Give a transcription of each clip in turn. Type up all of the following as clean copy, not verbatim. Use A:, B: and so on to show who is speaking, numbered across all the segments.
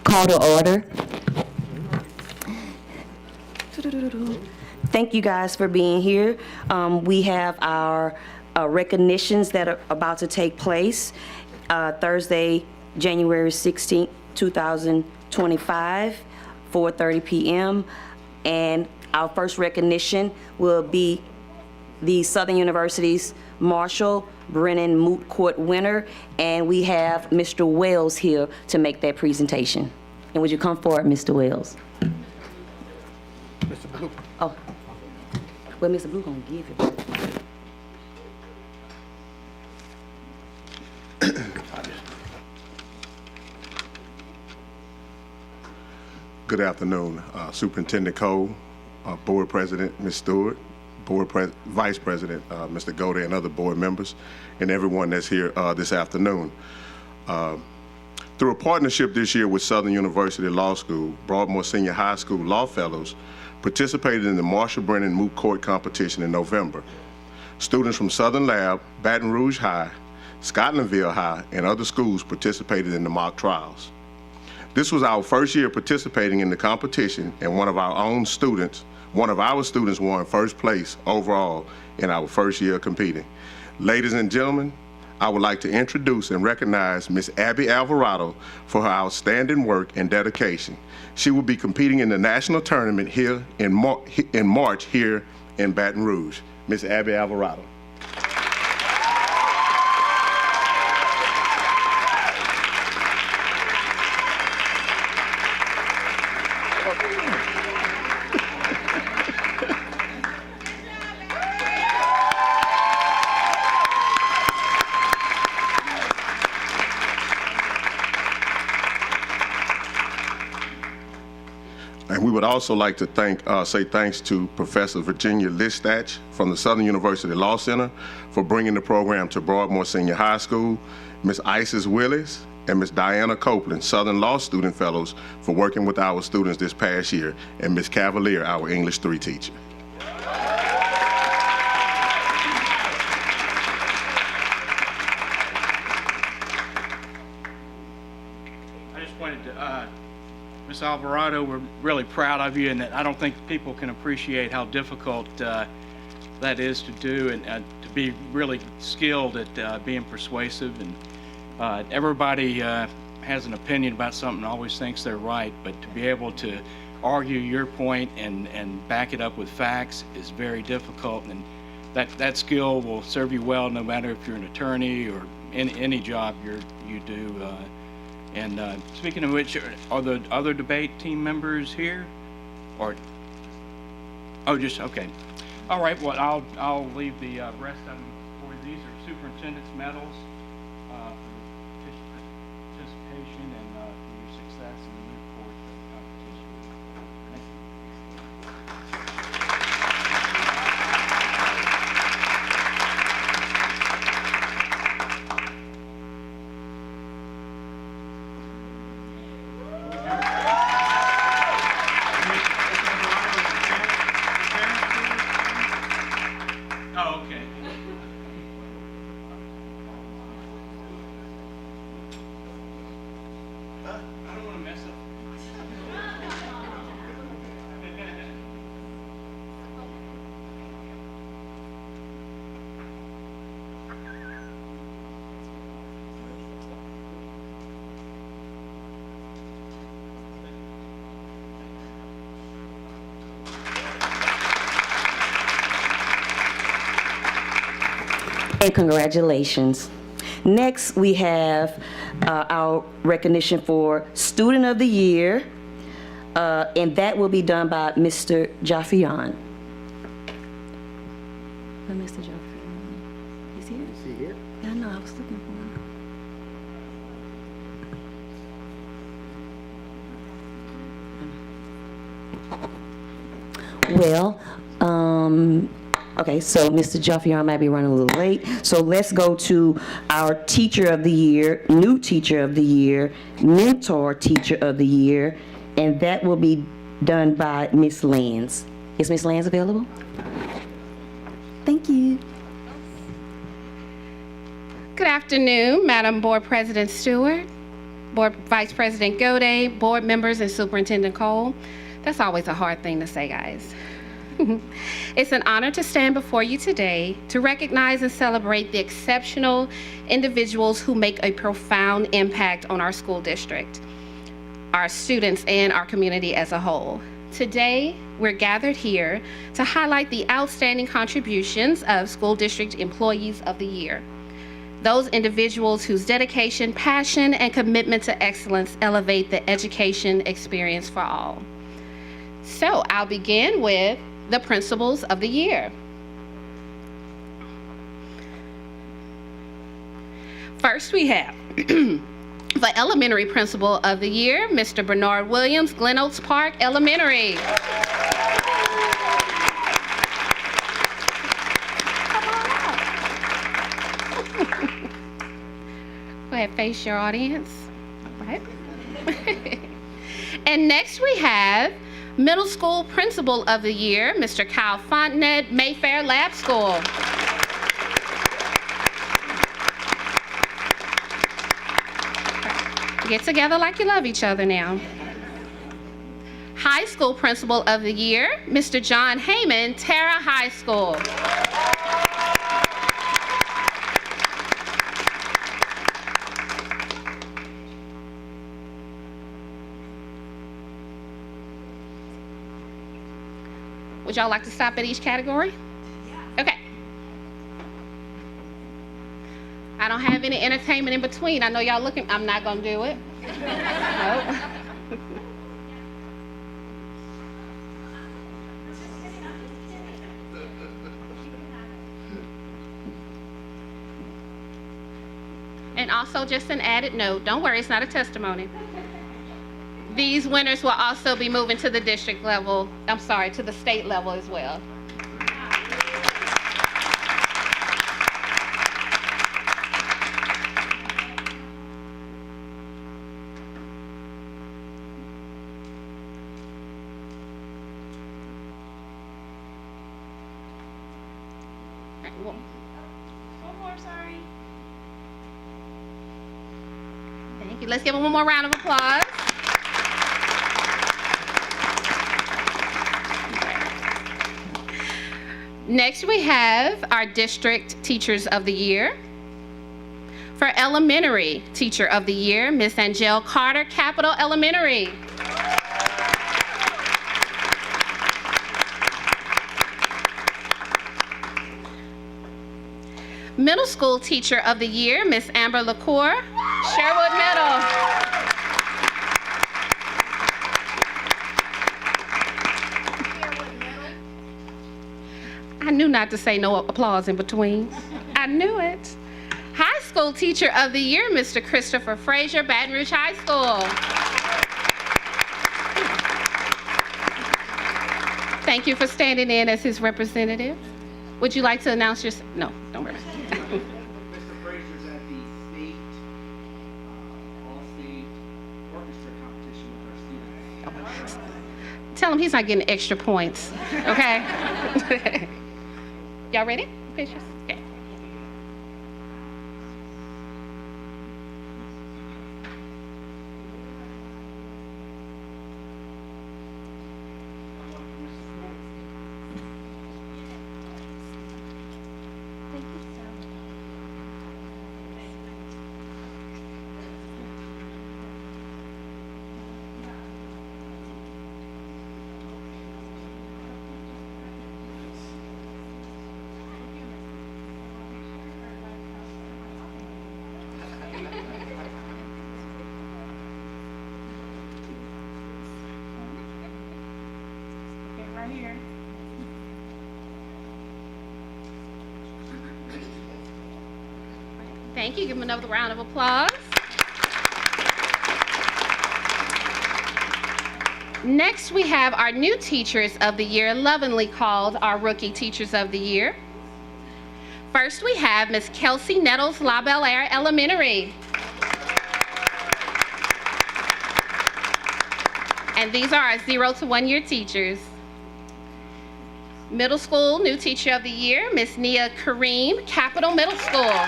A: Call to order. Thank you guys for being here. We have our recognitions that are about to take place Thursday, January 16th, 2025, 4:30 p.m. And our first recognition will be the Southern University's Marshall Brennan Moot Court winner, and we have Mr. Wells here to make that presentation. And would you come forward, Mr. Wells?
B: Mr. Blue.
A: Oh, well, Mr. Blue gonna give it.
B: Good afternoon, Superintendent Cole, Board President, Ms. Stewart, Vice President, Mr. Goday, and other board members, and everyone that's here this afternoon. Through a partnership this year with Southern University Law School, Broadmoor Senior High School Law Fellows participated in the Marshall Brennan Moot Court competition in November. Students from Southern Lab, Baton Rouge High, Scotlandville High, and other schools participated in the mock trials. This was our first year participating in the competition, and one of our students won first place overall in our first year competing. Ladies and gentlemen, I would like to introduce and recognize Ms. Abby Alvarado for her outstanding work and dedication. She will be competing in the national tournament here in March here in Baton Rouge. Ms. Abby Alvarado. And we would also like to say thanks to Professor Virginia Listach from the Southern University Law Center for bringing the program to Broadmoor Senior High School, Ms. Isis Willis, and Ms. Diana Copeland, Southern Law Student Fellows, for working with our students this past year, and Ms. Cavalier, our English 3 teacher.
C: Ms. Alvarado, we're really proud of you, and I don't think people can appreciate how difficult that is to do, and to be really skilled at being persuasive. And everybody has an opinion about something, always thinks they're right, but to be able to argue your point and back it up with facts is very difficult, and that skill will serve you well no matter if you're an attorney or any job you do. And speaking of which, are the other debate team members here? Or, oh, just, okay. All right, well, I'll leave the rest of them for you. These are superintendent's medals for participation and for your success in the moot court competition. Thank you. I don't want to mess up.
A: And congratulations. Next, we have our recognition for Student of the Year, and that will be done by Mr. Jaffian. Mr. Jaffian, is he here?
D: Is he here?
A: Yeah, I know, I was looking for him. Well, okay, so Mr. Jaffian might be running a little late. So let's go to our Teacher of the Year, New Teacher of the Year, Mentor Teacher of the Year, and that will be done by Ms. Lands. Is Ms. Lands available? Thank you.
E: Good afternoon, Madam Board President Stewart, Board Vice President Gode, board members, and Superintendent Cole. That's always a hard thing to say, guys. It's an honor to stand before you today to recognize and celebrate the exceptional individuals who make a profound impact on our school district, our students, and our community as a whole. Today, we're gathered here to highlight the outstanding contributions of School District Employees of the Year, those individuals whose dedication, passion, and commitment to excellence elevate the education experience for all. So I'll begin with the Principals of the Year. First, we have the Elementary Principal of the Year, Mr. Bernard Williams, Glen Oaks Park Elementary. Go ahead, face your audience. All right. And next we have Middle School Principal of the Year, Mr. Kyle Fontenette, Mayfair Lab School. Get together like you love each other now. High School Principal of the Year, Mr. John Heyman, Tara High School. Would y'all like to stop at each category? Okay. I don't have any entertainment in between. I know y'all looking, I'm not gonna do it. Nope. And also just an added note, don't worry, it's not a testimony. These winners will also be moving to the district level, to the state level as well.
F: One more, sorry.
E: Thank you. Let's give them one more round of applause. Next, we have our District Teachers of the Year. For Elementary Teacher of the Year, Miss Angel Carter, Capital Elementary. Middle School Teacher of the Year, Miss Amber LaCour, Sherwood Middle. I knew not to say no applause in between. I knew it. High School Teacher of the Year, Mr. Christopher Frazier, Baton Rouge High School. Thank you for standing in as his representative. Would you like to announce your... No, don't worry.
D: Mr. Frazier's at the state, all-state orchestra competition with our students.
E: Tell him he's not getting extra points, okay? Y'all ready? Pictures? Okay. Thank you. Give them another round of applause. Next, we have our new Teachers of the Year, lovingly called our Rookie Teachers of the Year. First, we have Miss Kelsey Nettles, La Belle Air Elementary. And these are our 0 to 1 year teachers. Middle School New Teacher of the Year, Miss Nia Kareem, Capital Middle School.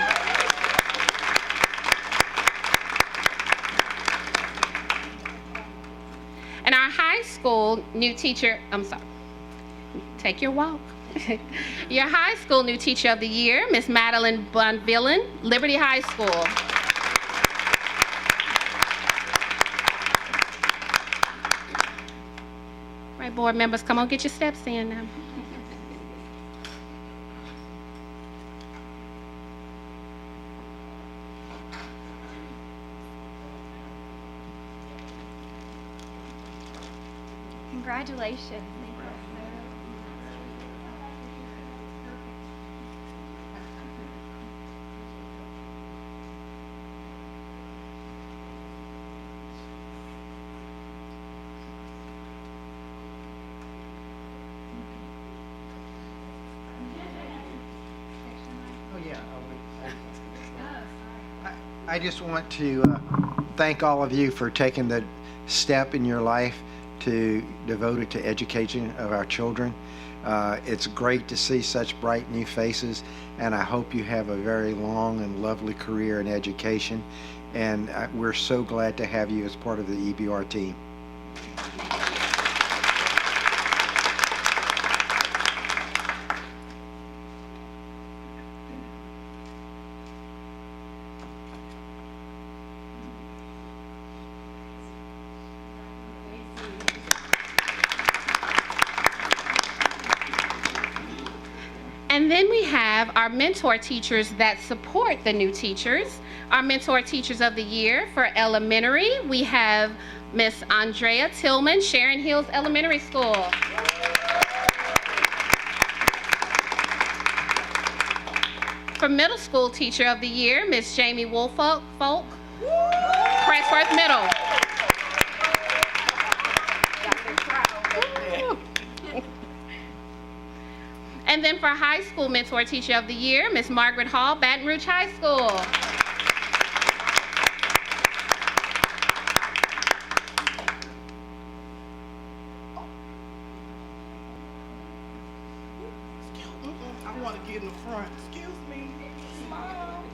E: And our high school new teacher, take your walk. Your high school new teacher of the year, Miss Madeline Bonvillain, Liberty High School. All right, board members, come on, get your steps in now.
F: Congratulations.
G: Oh, yeah. I just want to thank all of you for taking the step in your life to devote it to education of our children. It's great to see such bright new faces, and I hope you have a very long and lovely career in education. And we're so glad to have you as part of the EBR team.
E: And then we have our mentor teachers that support the new teachers. Our mentor teachers of the year for elementary, we have Miss Andrea Tillman, Sharon Hills Elementary School. For middle school teacher of the year, Miss Jamie Woolfolk, Crestworth Middle. And then for high school mentor teacher of the year, Miss Margaret Hall, Baton Rouge High School.
D: I want to get in the front. Excuse me. Smile.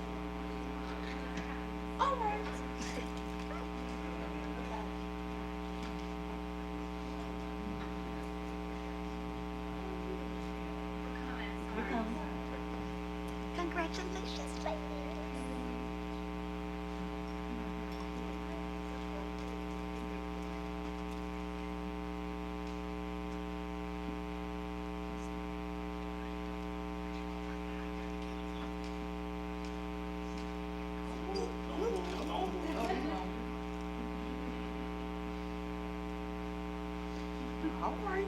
D: All right.
F: Congratulations, ladies.
D: All right.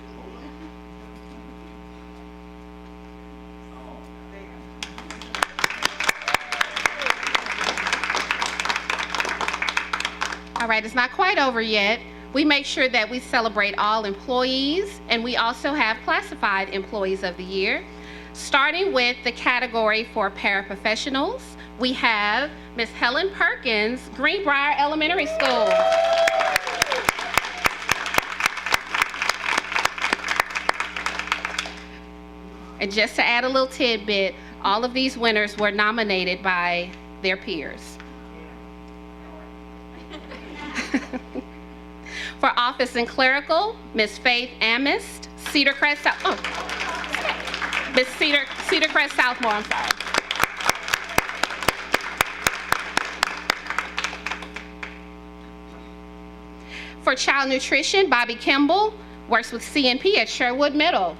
E: All right, it's not quite over yet. We make sure that we celebrate all employees, and we also have classified employees of the year. Starting with the category for paraprofessionals, we have Miss Helen Perkins, Greenbrier Elementary School. And just to add a little tidbit, all of these winners were nominated by their peers. For office and clerical, Miss Faith Amist, Cedar Crest, Miss Cedar Crest Southmore, I'm sorry. For child nutrition, Bobby Kimball works with CNP at Sherwood Middle.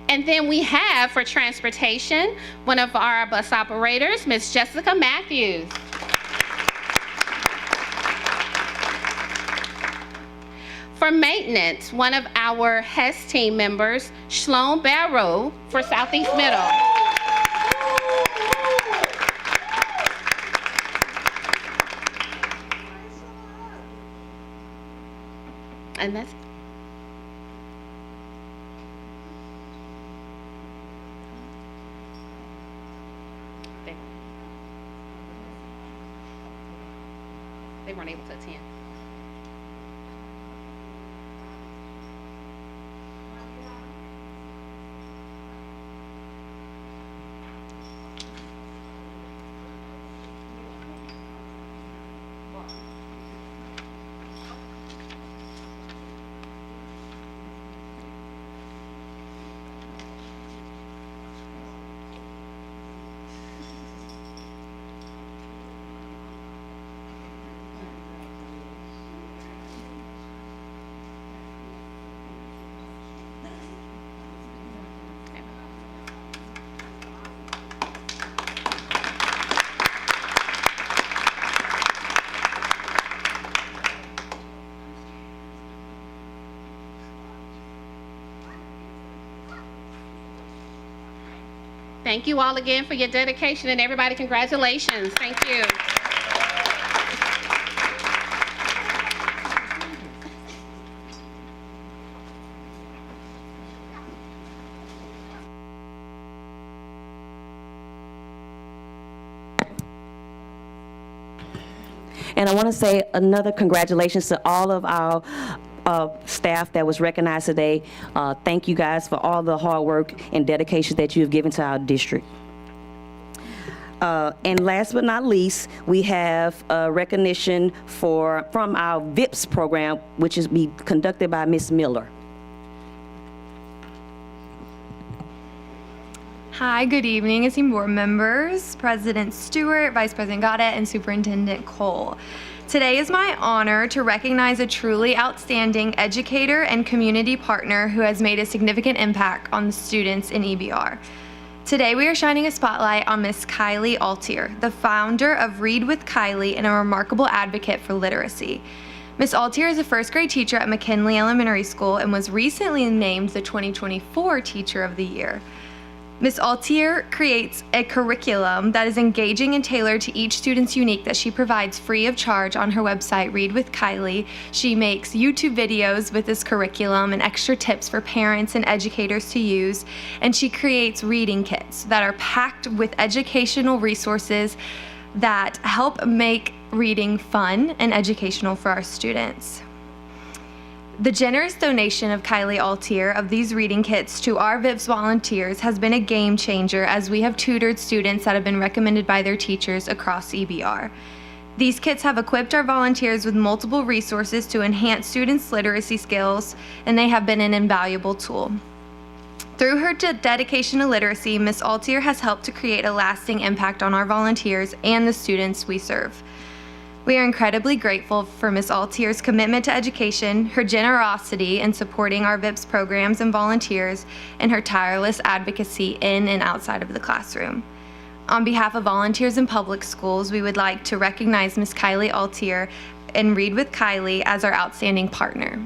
E: And then we have, for transportation, one of our bus operators, Miss Jessica Matthews. For maintenance, one of our HES team members, Shalom Barrow for Southeast Middle. And that's they weren't able to attend. Thank you all again for your dedication, and everybody, congratulations. Thank you.
A: And I want to say another congratulations to all of our staff that was recognized today. Thank you guys for all the hard work and dedication that you have given to our district. And last but not least, we have recognition from our VIPS program, which is be conducted by Ms. Miller.
F: Hi, good evening, esteemed board members, President Stewart, Vice President Gaudet, and Superintendent Cole. Today is my honor to recognize a truly outstanding educator and community partner who has made a significant impact on the students in EBR. Today we are shining a spotlight on Miss Kylie Altier, the founder of Read with Kylie and a remarkable advocate for literacy. Miss Altier is a first grade teacher at McKinley Elementary School and was recently named the 2024 Teacher of the Year. Ms. Altier creates a curriculum that is engaging and tailored to each student's unique that she provides free of charge on her website, Read with Kylie. She makes YouTube videos with this curriculum and extra tips for parents and educators to use. And she creates reading kits that are packed with educational resources that help make reading fun and educational for our students. The generous donation of Kylie Altier of these reading kits to our VIPS volunteers has been a game changer as we have tutored students that have been recommended by their teachers across EBR. These kits have equipped our volunteers with multiple resources to enhance students' literacy skills, and they have been an invaluable tool. Through her dedication to literacy, Ms. Altier has helped to create a lasting impact on our volunteers and the students we serve. We are incredibly grateful for Ms. Altier's commitment to education, her generosity in supporting our VIPS programs and volunteers, and her tireless advocacy in and outside of the classroom. On behalf of volunteers in public schools, we would like to recognize Ms. Kylie Altier and Read with Kylie as our outstanding partner.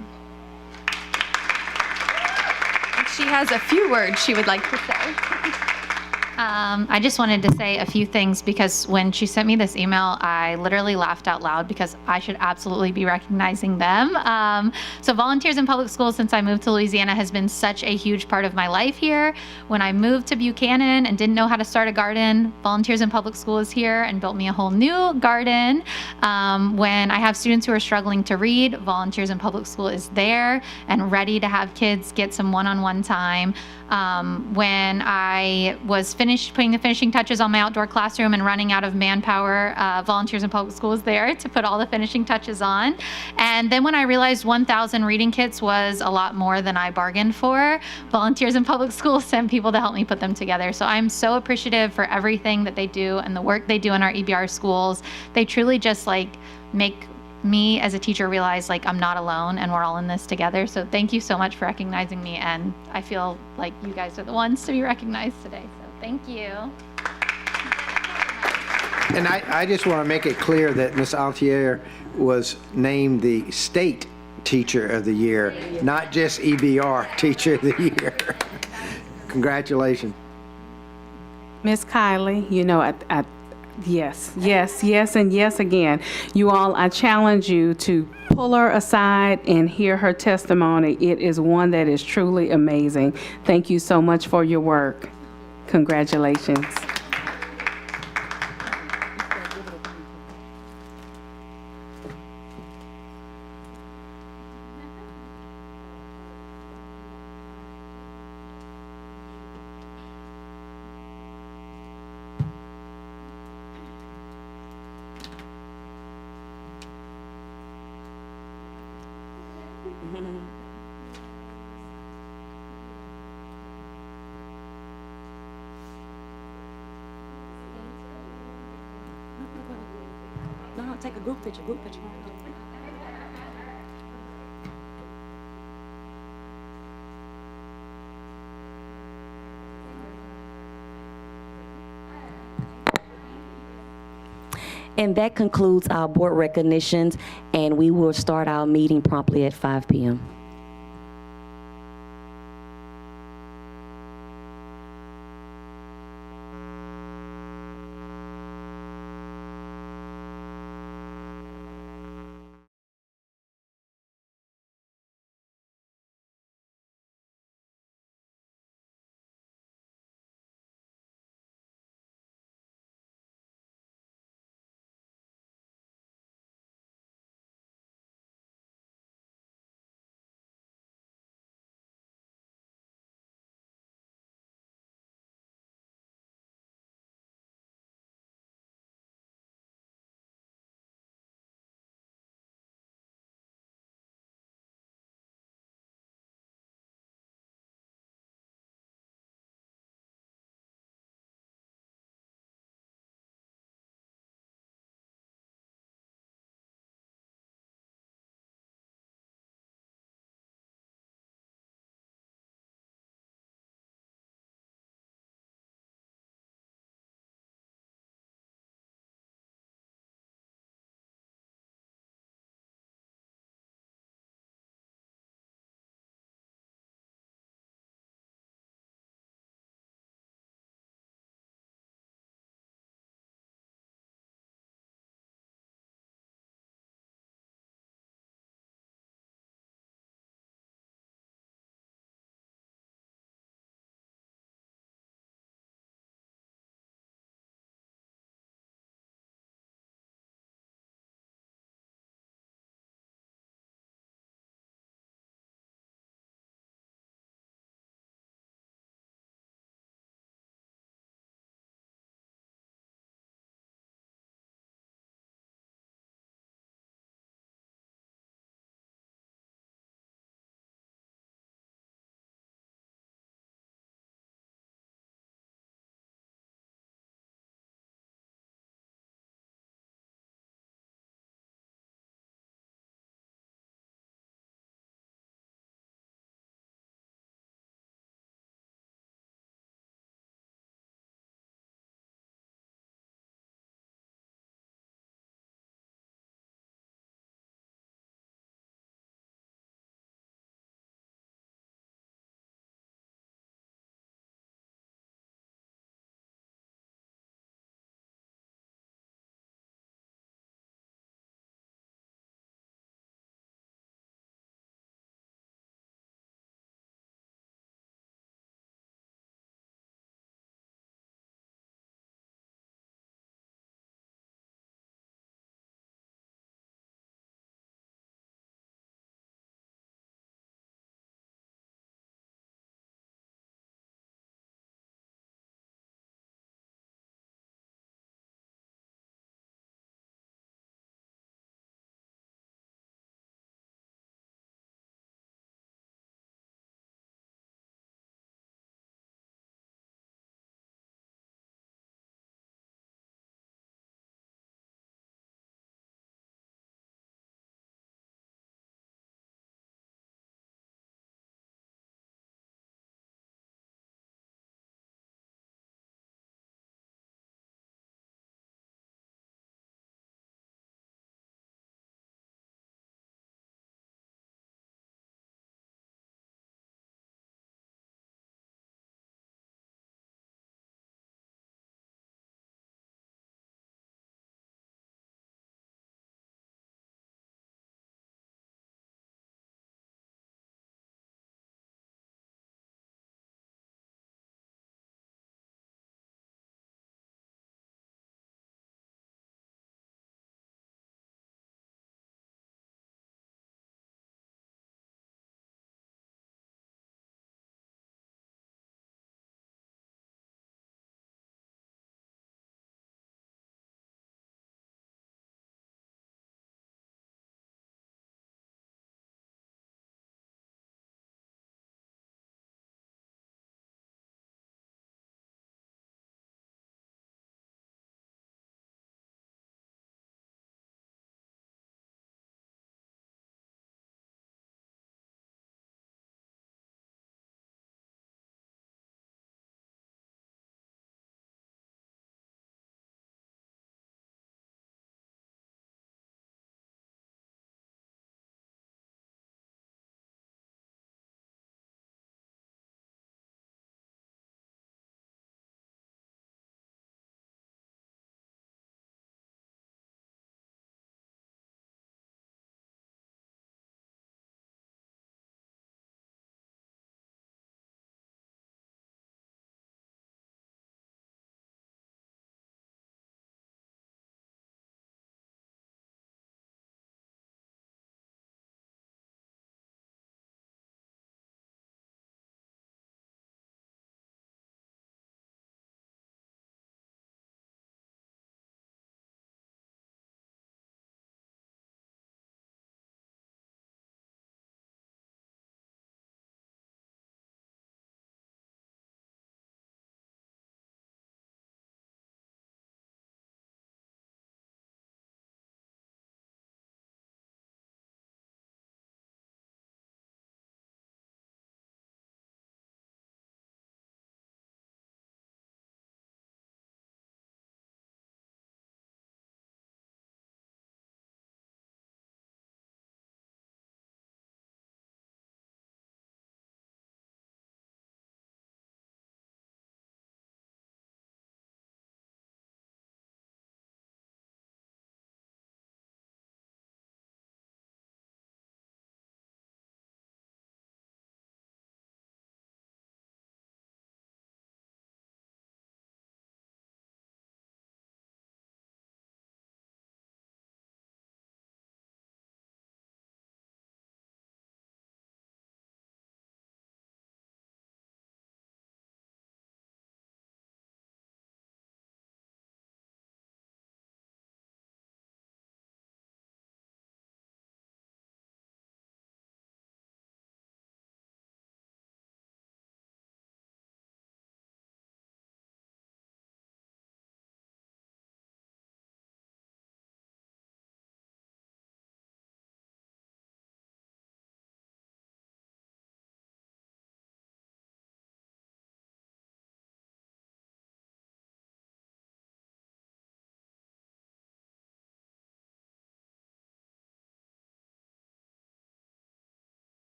F: She has a few words she would like to say.
H: I just wanted to say a few things because when she sent me this email, I literally laughed out loud because I should absolutely be recognizing them. So volunteers in public schools since I moved to Louisiana has been such a huge part of my life here. When I moved to Buchanan and didn't know how to start a garden, Volunteers in Public School is here and built me a whole new garden. When I have students who are struggling to read, Volunteers in Public School is there and ready to have kids get some one-on-one time. When I was finished putting the finishing touches on my outdoor classroom and running out of manpower, Volunteers in Public School is there to put all the finishing touches on. And then when I realized 1,000 reading kits was a lot more than I bargained for, Volunteers in Public School sent people to help me put them together. So I'm so appreciative for everything that they do and the work they do in our EBR schools. They truly just make me as a teacher realize I'm not alone and we're all in this together. So thank you so much for recognizing me, and I feel like you guys are the ones to be recognized today. So thank you.
G: And I just want to make it clear that Ms. Altier was named the state Teacher of the Year, not just EBR Teacher of the Year. Congratulations.
I: Miss Kylie, you know, yes, yes, yes, and yes again. You all, I challenge you to pull her aside and hear her testimony. It is one that is truly amazing. Thank you so much for your work. Congratulations.
A: No, take a group picture, group picture. And that concludes our board recognitions, and we will start our meeting promptly at 5 p.m.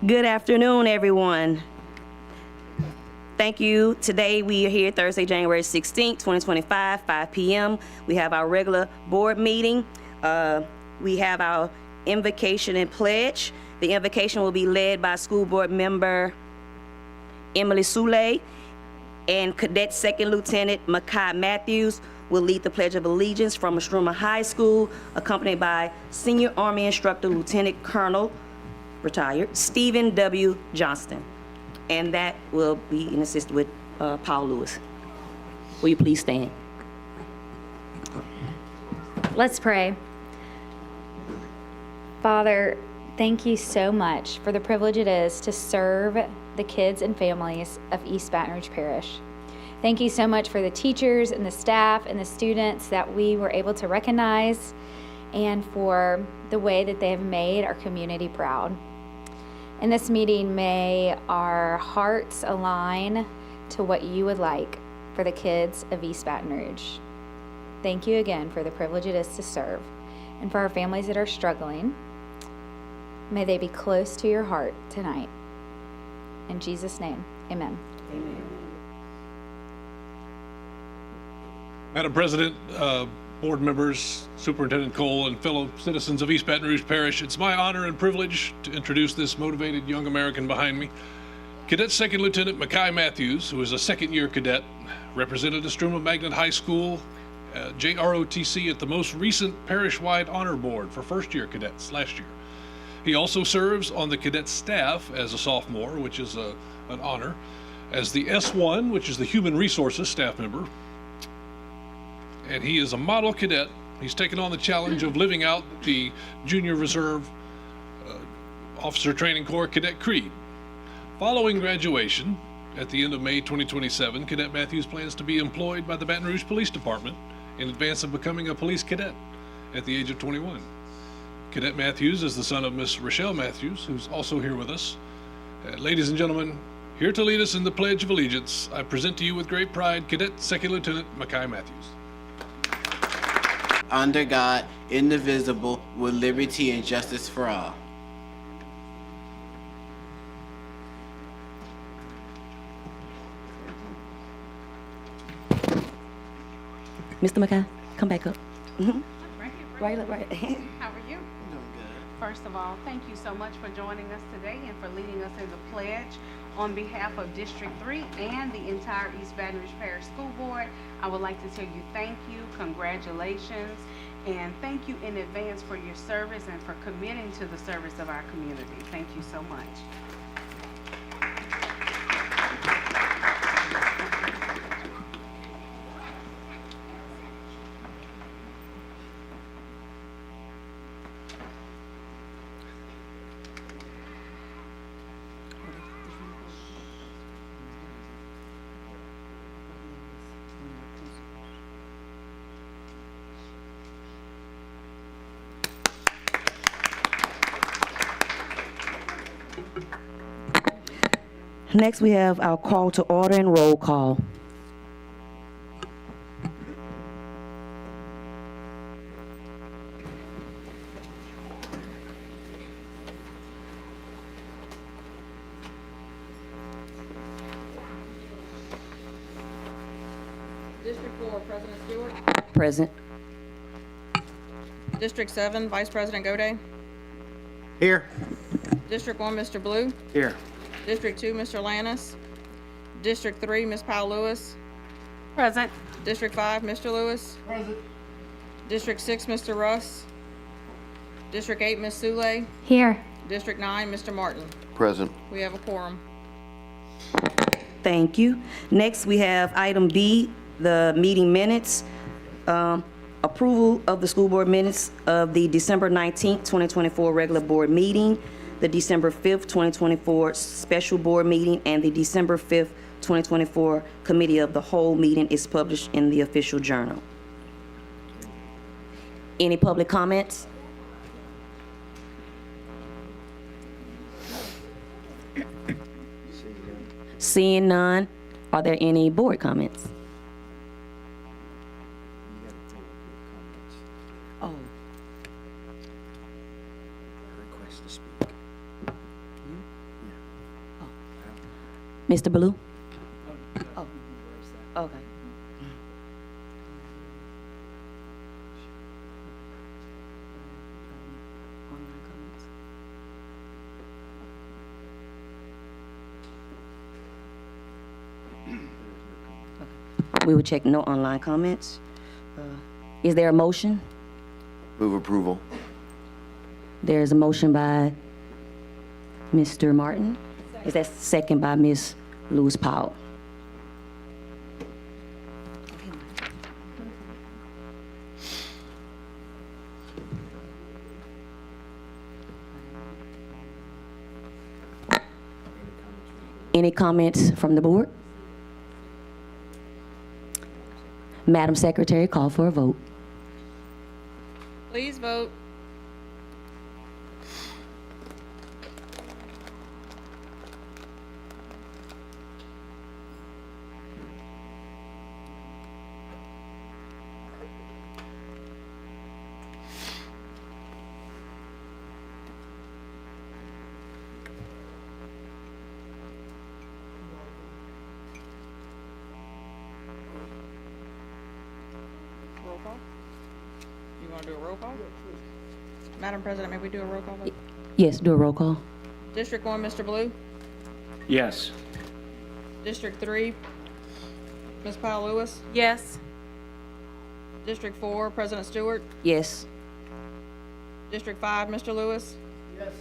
A: Good afternoon, everyone. Thank you. Today we are here Thursday, January 16th, 2025, 5 p.m. We have our regular board meeting. We have our invocation and pledge. The invocation will be led by school board member Emily Sule, and Cadet Second Lieutenant Makai Matthews will lead the Pledge of Allegiance from Estruma High School, accompanied by Senior Army Instructor Lieutenant Colonel, retired, Stephen W. Johnston. And that will be in assist with Paul Lewis. Will you please stand?
J: Let's pray. Father, thank you so much for the privilege it is to serve the kids and families of East Baton Rouge Parish. Thank you so much for the teachers and the staff and the students that we were able to recognize, and for the way that they have made our community proud. In this meeting, may our hearts align to what you would like for the kids of East Baton Rouge. Thank you again for the privilege it is to serve, and for our families that are struggling. May they be close to your heart tonight. In Jesus' name, amen.
A: Amen.
K: Madam President, board members, Superintendent Cole, and fellow citizens of East Baton Rouge Parish, it's my honor and privilege to introduce this motivated young American behind me. Cadet Second Lieutenant Makai Matthews, who is a second-year cadet, represented Estruma Magnet High School, JROTC at the most recent parish-wide honor board for first-year cadets last year. He also serves on the cadet staff as a sophomore, which is an honor, as the S1, which is the Human Resources staff member, and he is a model cadet. He's taken on the challenge of living out the Junior Reserve Officer Training Corps Cadet Creed. Following graduation, at the end of May 2027, Cadet Matthews plans to be employed by the Baton Rouge Police Department in advance of becoming a police cadet at the age of 21. Cadet Matthews is the son of Miss Rochelle Matthews, who's also here with us. Ladies and gentlemen, here to lead us in the Pledge of Allegiance, I present to you with great pride Cadet Second Lieutenant Makai Matthews.
L: Under God, indivisible, with liberty and justice for all.
A: Mr. Makai, come back up. Right up, right.
E: How are you? First of all, thank you so much for joining us today and for leading us in the pledge. On behalf of District 3 and the entire East Baton Rouge Parish School Board, I would like to tell you thank you, congratulations, and thank you in advance for your service and for committing to the service of our community. Thank you so much.
A: Next, we have our call to order and roll call.
M: District 4, President Stewart.
A: Present.
M: District 7, Vice President Gode.
G: Here.
M: District 1, Mr. Blue.
G: Here.
M: District 2, Mr. Lannis. District 3, Ms. Powell Lewis.
E: Present.
M: District 5, Mr. Lewis.
G: Present.
M: District 6, Mr. Russ. District 8, Ms. Sule.
H: Here.
M: District 9, Mr. Martin.
N: Present.
M: We have a quorum.
A: Thank you. Next, we have item B, the meeting minutes. Approval of the school board minutes of the December 19th, 2024 regular board meeting, the December 5th, 2024 special board meeting, and the December 5th, 2024 committee of the whole meeting is published in the official journal. Any public comments? Seeing none, are there any board comments? Oh.
G: Request to speak.
A: Mr. Blue? Oh, okay. We will check no online comments. Is there a motion?
N: Move approval.
A: There's a motion by Mr. Martin. Is that second by Ms. Lewis Powell? Any comments from the board? Madam Secretary, call for a vote.
M: Please vote. Roll call? You want to do a roll call? Madam President, may we do a roll call vote?
A: Yes, do a roll call.
M: District 1, Mr. Blue.
C: Yes.
M: District 3, Ms. Powell Lewis.
D: Yes.
M: District 4, President Stewart.
A: Yes.
M: District 5, Mr. Lewis. Yes.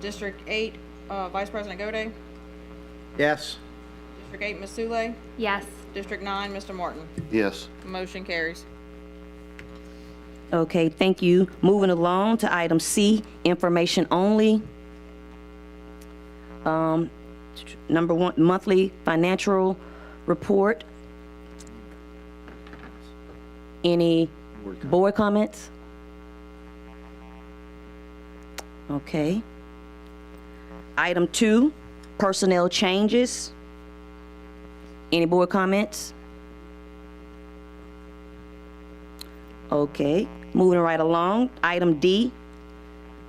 M: District 8, Vice President Gode.
G: Yes.
M: District 8, Ms. Sule.
J: Yes.
M: District 9, Mr. Martin.
N: Yes.
M: Motion carries.
A: Okay, thank you. Moving along to item C, information only. Number 1, monthly financial report. Any board comments? Okay. Item 2, personnel changes. Any board comments? Okay, moving right along. Item D,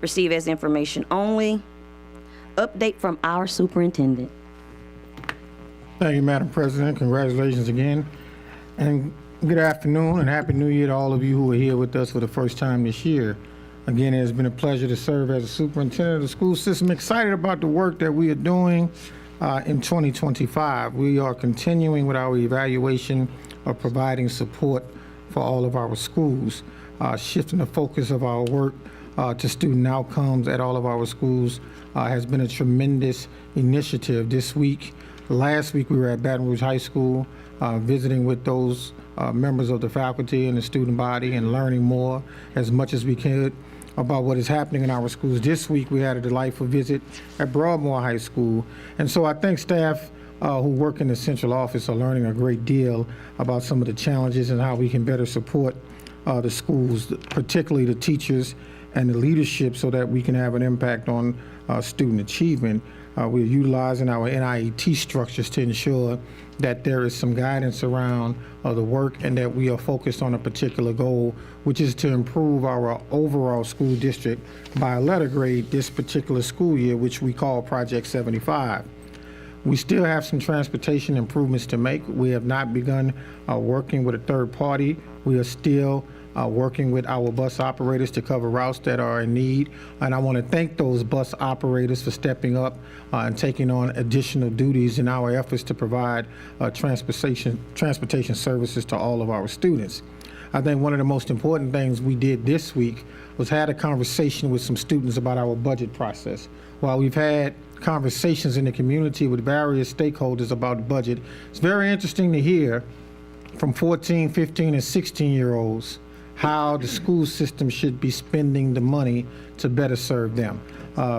A: receive as information only. Update from our superintendent.
O: Thank you, Madam President. Congratulations again. And good afternoon and Happy New Year to all of you who are here with us for the first time this year. Again, it has been a pleasure to serve as a superintendent of the school system. Excited about the work that we are doing in 2025. We are continuing with our evaluation of providing support for all of our schools, shifting the focus of our work to student outcomes at all of our schools has been a tremendous initiative. Last week we were at Baton Rouge High School visiting with those members of the faculty and the student body and learning more as much as we could about what is happening in our schools. This week we had a delightful visit at Broadmoor High School. And so I think staff who work in the central office are learning a great deal about some of the challenges and how we can better support the schools, particularly the teachers and the leadership, so that we can have an impact on student achievement. We're utilizing our NIET structures to ensure that there is some guidance around the work and that we are focused on a particular goal, which is to improve our overall school district by a letter grade this particular school year, which we call Project 75. We still have some transportation improvements to make. We have not begun working with a third party. We are still working with our bus operators to cover routes that are in need. And I want to thank those bus operators for stepping up and taking on additional duties in our efforts to provide transportation services to all of our students. I think one of the most important things we did this week was had a conversation with some students about our budget process. While we've had conversations in the community with various stakeholders about the budget, it's very interesting to hear from 14, 15, and 16-year-olds how the school system should be spending the money to better serve them.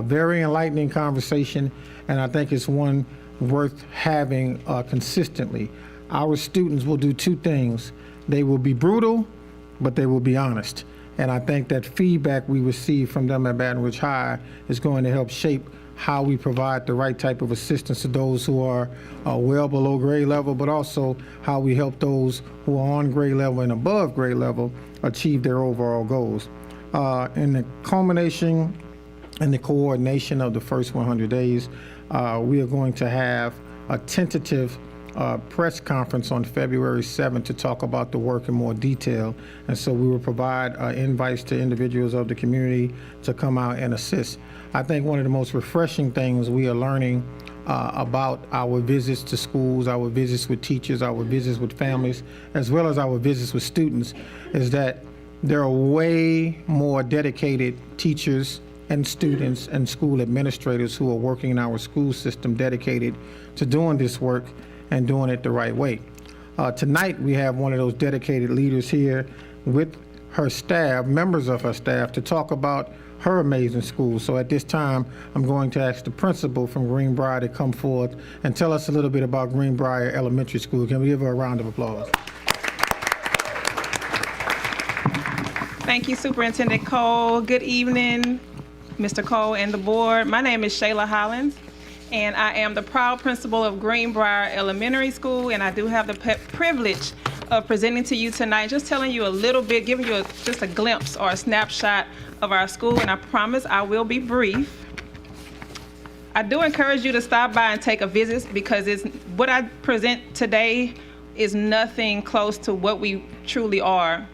O: Very enlightening conversation, and I think it's one worth having consistently. Our students will do two things. They will be brutal, but they will be honest. And I think that feedback we receive from them at Baton Rouge High is going to help shape how we provide the right type of assistance to those who are well below grade level, but also how we help those who are on grade level and above grade level achieve their overall goals. In the culmination and the coordination of the first 100 days, we are going to have a tentative press conference on February 7th to talk about the work in more detail. And so we will provide invites to individuals of the community to come out and assist. I think one of the most refreshing things we are learning about our visits to schools, our visits with teachers, our visits with families, as well as our visits with students, is that there are way more dedicated teachers and students and school administrators who are working in our school system dedicated to doing this work and doing it the right way. Tonight, we have one of those dedicated leaders here with her staff, members of her staff, to talk about her amazing school. So at this time, I'm going to ask the principal from Greenbrier to come forward and tell us a little bit about Greenbrier Elementary School. Can we give her a round of applause?
M: Thank you, Superintendent Cole. Good evening, Mr. Cole and the board. My name is Shayla Hollins, and I am the proud principal of Greenbrier Elementary School, and I do have the privilege of presenting to you tonight, just telling you a little bit, giving you just a glimpse or a snapshot of our school, and I promise I will be brief. I do encourage you to stop by and take a visit, because what I present today is nothing close to what we truly are.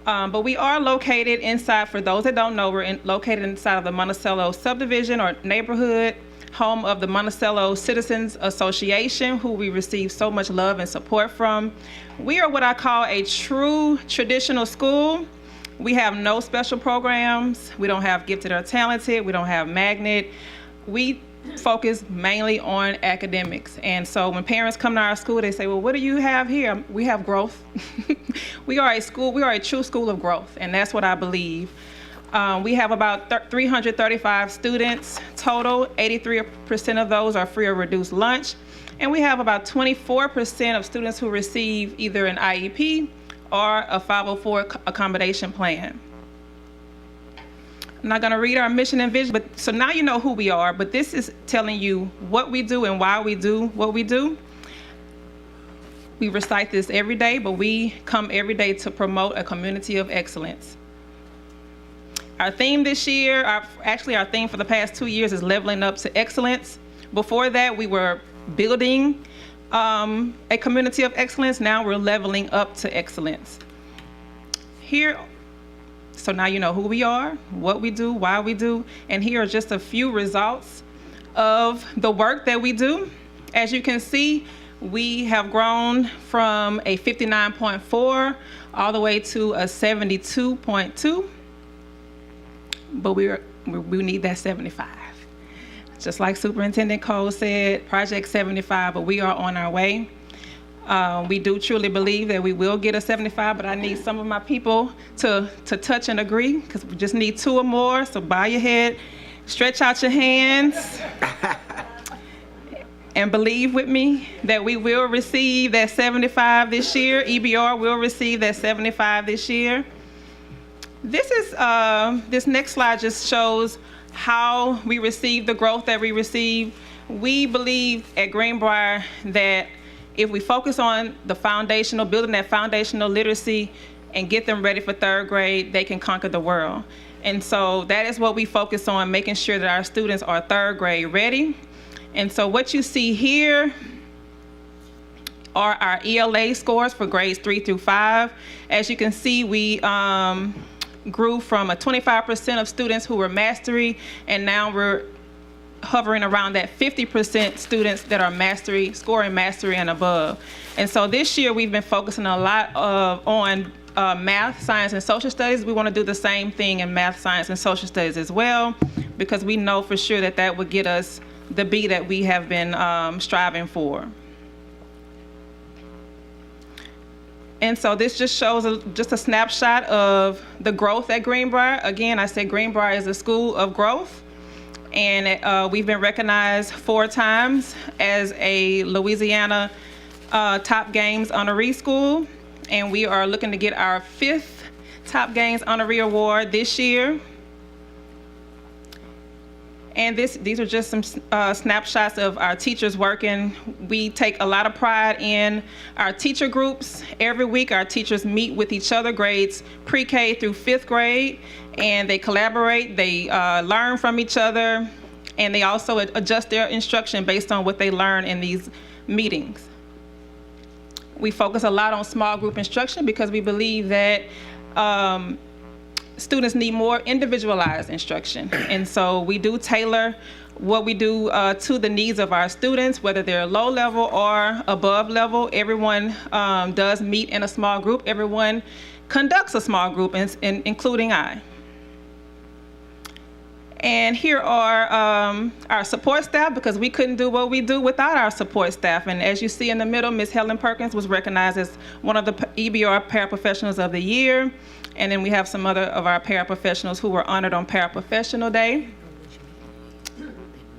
M: But we are located inside, for those that don't know, we're located inside of the Monticello subdivision or neighborhood, home of the Monticello Citizens Association, who we receive so much love and support from. We are what I call a true traditional school. We have no special programs. We don't have gifted or talented. We don't have magnet. We focus mainly on academics. And so when parents come to our school, they say, well, what do you have here? We have growth. We are a true school of growth, and that's what I believe. We have about 335 students total. 83% of those are free or reduced lunch. And we have about 24% of students who receive either an IEP or a 504 accommodation plan. I'm not going to read our mission and vision, but so now you know who we are, but this is telling you what we do and why we do what we do. We recite this every day, but we come every day to promote a community of excellence. Our theme this year, our theme for the past 2 years is leveling up to excellence. Before that, we were building a community of excellence. Now we're leveling up to excellence. So now you know who we are, what we do, why we do, and here are just a few results of the work that we do. As you can see, we have grown from a 59.4 all the way to a 72.2, but we need that 75. Just like Superintendent Cole said, Project 75, but we are on our way. We do truly believe that we will get a 75, but I need some of my people to touch and agree, because we just need 2 or more. So bow your head, stretch out your hands, and believe with me that we will receive that 75 this year. EBR will receive that 75 this year. This next slide just shows how we receive the growth that we receive. We believe at Greenbrier that if we focus on the foundational, building that foundational literacy and get them ready for 3rd grade, they can conquer the world. And so that is what we focus on, making sure that our students are 3rd grade ready. And so what you see here are our ELA scores for grades 3 through 5. As you can see, we grew from a 25% of students who were mastery, and now we're hovering around that 50% students that are scoring mastery and above. And so this year we've been focusing a lot on math, science, and social studies, we want to do the same thing in math, science, and social studies as well, because we know for sure that that would get us the B that we have been striving for. And so this just shows just a snapshot of the growth at Greenbrier. Again, I said Greenbrier is a school of growth, and we've been recognized 4 times as a Louisiana Top Games Honoree School, and we are looking to get our 5th Top Games Honoree Award this year. And these are just some snapshots of our teachers working. We take a lot of pride in our teacher groups. Every week, our teachers meet with each other, grades pre-K through 5th grade, and they collaborate, they learn from each other, and they also adjust their instruction based on what they learn in these meetings. We focus a lot on small group instruction because we believe that students need more individualized instruction. And so we do tailor what we do to the needs of our students, whether they're low level or above level. Everyone does meet in a small group. Everyone conducts a small group, including I. And here are our support staff, because we couldn't do what we do without our support staff. And as you see in the middle, Ms. Helen Perkins was recognized as one of the EBR Paraprofessionals of the Year. And then we have some other of our paraprofessionals who were honored on Paraprofessional Day.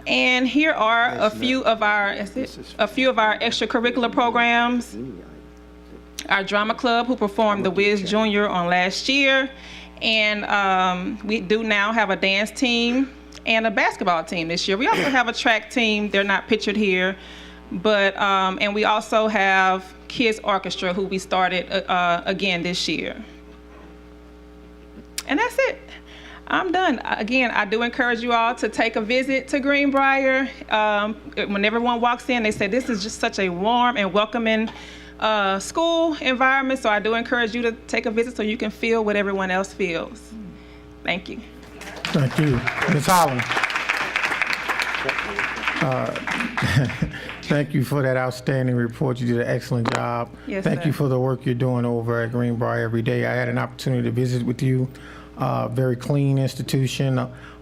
M: And here are a few of our extracurricular programs. Our drama club, who performed the Wiz Junior on last year. And we do now have a dance team and a basketball team this year. We also have a track team. They're not pictured here. But, and we also have Kids Orchestra, who we started again this year. And that's it. I'm done. Again, I do encourage you all to take a visit to Greenbrier. When everyone walks in, they say this is just such a warm and welcoming school environment. So I do encourage you to take a visit so you can feel what everyone else feels. Thank you.
O: Thank you. Ms. Holland. Thank you for that outstanding report. You did an excellent job.
M: Yes,
O: Thank
M: sir.
O: you for the work you're doing over at Greenbrier every day. I had an opportunity to visit with you. Very clean institution,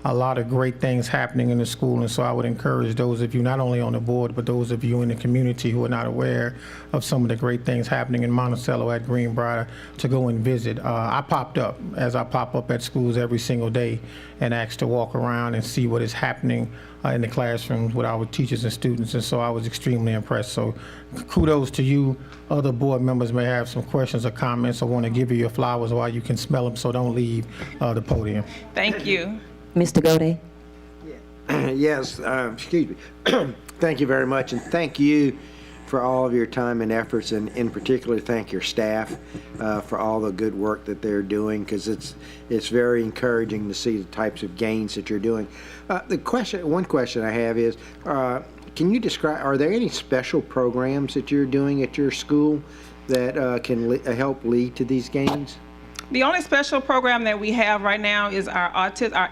O: a lot of great things happening in the school, and so I would encourage those of you, not only on the board, but those of you in the community who are not aware of some of the great things happening in Monticello at Greenbrier, to go and visit. I popped up, as I pop up at schools every single day, and asked to walk around and see what is happening in the classrooms with our teachers and students, and so I was extremely impressed. So kudos to you. Other board members may have some questions or comments. I want to give you your flowers while you can smell them, so don't leave the podium.
M: Thank you.
A: Mr. Gode?
G: Yes, excuse me. Thank you very much, and thank you for all of your time and efforts, and in particular, thank your staff for all the good work that they're doing, because it's very encouraging to see the types of gains that you're doing. One question I have is, can you describe, are there any special programs that you're doing at your school that can help lead to these gains?
M: The only special program that we have right now is our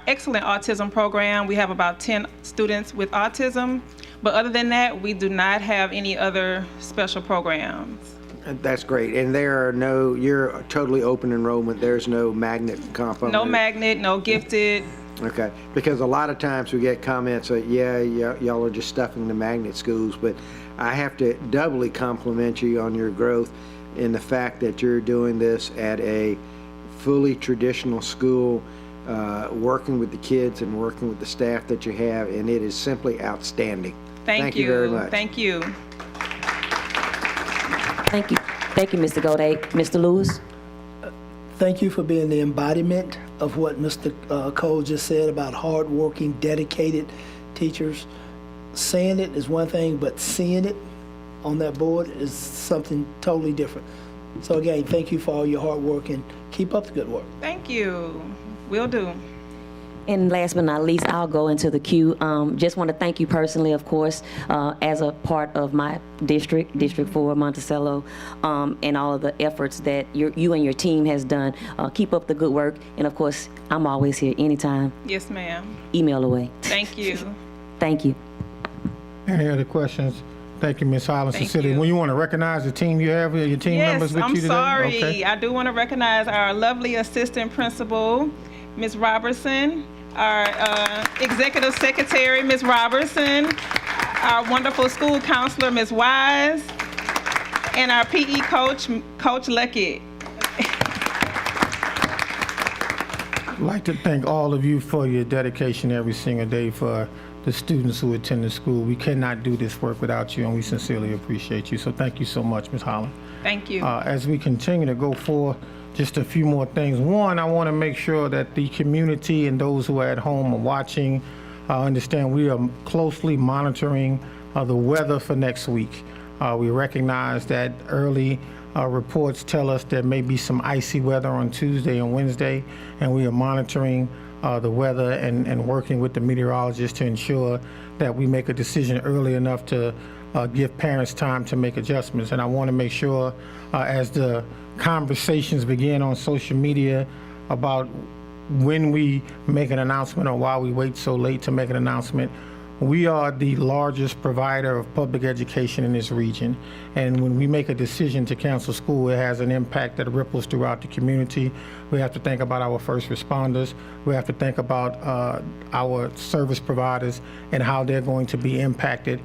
M: excellent autism program. We have about 10 students with autism, but other than that, we do not have any other special programs.
G: That's great. And you're totally open enrollment. There's no magnet component.
M: No magnet, no gifted.
G: Okay, because a lot of times we get comments that, y'all are just stuffing the magnet schools, but I have to doubly compliment you on your growth in the fact that you're doing this at a fully traditional school, working with the kids and working with the staff that you have, and it is simply outstanding.
M: Thank you
G: very much.
M: Thank you.
A: Thank you. Thank you, Mr. Gode. Mr. Lewis?
P: Thank you for being the embodiment of what Mr. Cole just said about hardworking, dedicated teachers. Saying it is one thing, but seeing it on that board is something totally different. So again, thank you for all your hard work, and keep up the good work.
M: Thank you. Will do.
A: And last but not least, I'll go into the queue. Just want to thank you personally, of course, as a part of my district, District 4, Monticello, and all of the efforts that you and your team has done. Keep up the good work. And of course, I'm always here anytime.
M: Yes, ma'am.
A: Email away.
M: Thank you.
A: Thank you.
O: Any other questions Thank you, Ms. Holland.
M: Thank
O: Cecilia,
M: you.
O: when you want to recognize the team you have, your team members
M: Yes,
O: with
M: I'm
O: you today?
M: sorry.
O: Okay.
M: I do want to recognize our lovely assistant principal, Ms. Robertson, our executive secretary, Ms. Robertson, our wonderful school counselor, Ms. Wise, and our PE coach, Coach Luckett.
O: I'd like to thank all of you for your dedication every single day for the students who attend the school. We cannot do this work without you, and we sincerely appreciate you. So thank you so much, Ms. Holland.
M: Thank you.
O: As we continue to go forward, just a few more things. One, I want to make sure that the community and those who are at home are watching understand we are closely monitoring the weather for next week. We recognize that early reports tell us there may be some icy weather on Tuesday and Wednesday, and we are monitoring the weather and working with the meteorologists to ensure that we make a decision early enough to give parents time to make adjustments. And I want to make sure as the conversations begin on social media about when we make an announcement or why we wait so late to make an announcement, we are the largest provider of public education in this region. And when we make a decision to cancel school, it has an impact that ripples throughout the community. We have to think about our first responders. We have to think about our service providers and how they're going to be impacted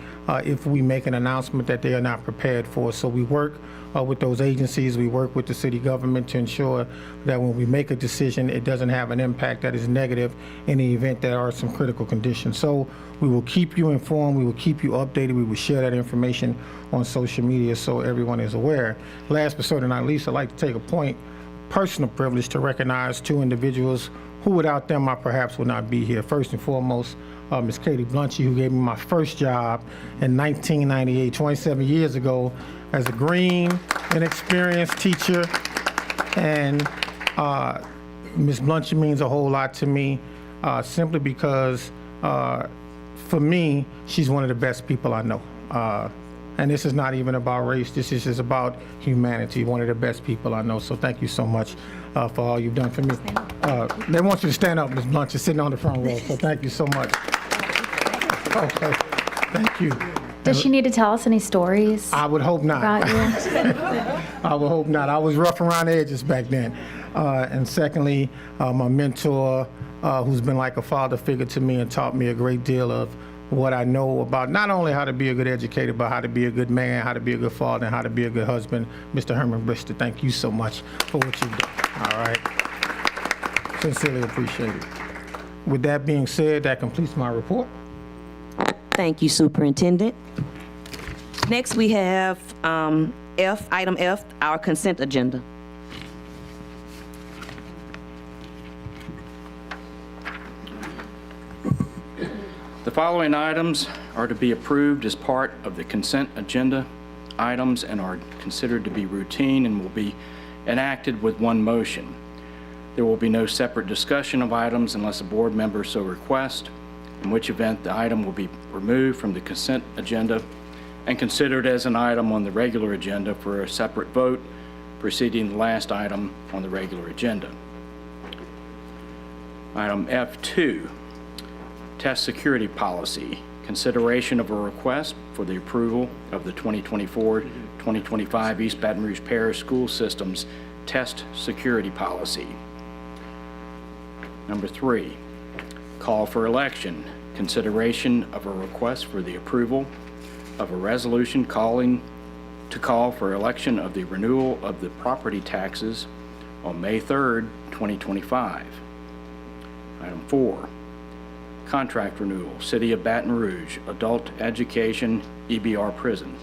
O: if we make an announcement that they are not prepared for. So we work with those agencies, we work with the city government to ensure that when we make a decision, it doesn't have an impact that is negative in the event there are some critical conditions. So we will keep you informed, we will keep you updated, we will share that information on social media so everyone is aware. Last but certainly not least, I'd like to take a personal privilege to recognize two individuals who without them I perhaps would not be here. First and foremost, Ms. Katie Blunchy, who gave me my first job in 1998, 27 years ago, as a green, inexperienced teacher. And Ms. Blunchy means a whole lot to me simply because for me, she's one of the best people I know. And this is not even about race, this is just about humanity, one of the best people I know. So thank you so much for all you've done for me. They want you to stand up, Ms. Blunchy, sitting on the front row, so thank you so much. Okay, thank you.
J: Does she need to tell us any stories?
O: I would hope not.
J: About you?
O: I would hope not. I was rough around the edges back then. And secondly, my mentor, who's been like a father figure to me and taught me a great deal of what I know about not only how to be a good educator, but how to be a good man, how to be a good father, and how to be a good husband. Mr. Herman Brister, thank you so much for what you've done. All right. Sincerely appreciate it. With that being said, that completes my report.
A: Thank you, Superintendent. Next, we have item F, our consent agenda.
C: The following items are to be approved as part of the consent agenda items and are considered to be routine and will be enacted with one motion. There will be no separate discussion of items unless a board member so requests, in which event the item will be removed from the consent agenda and considered as an item on the regular agenda for a separate vote preceding the last item on the regular agenda. Item F2, Test Security Policy. Consideration of a request for the approval of the 2024-2025 East Baton Rouge Parish School System's Test Security Policy. Number 3, Call for election. Consideration of a request for the approval of a resolution calling to call for election of the renewal of the property taxes on May 3rd, 2025. Item 4, Contract Renewal, City of Baton Rouge, Adult Education, EBR Prison.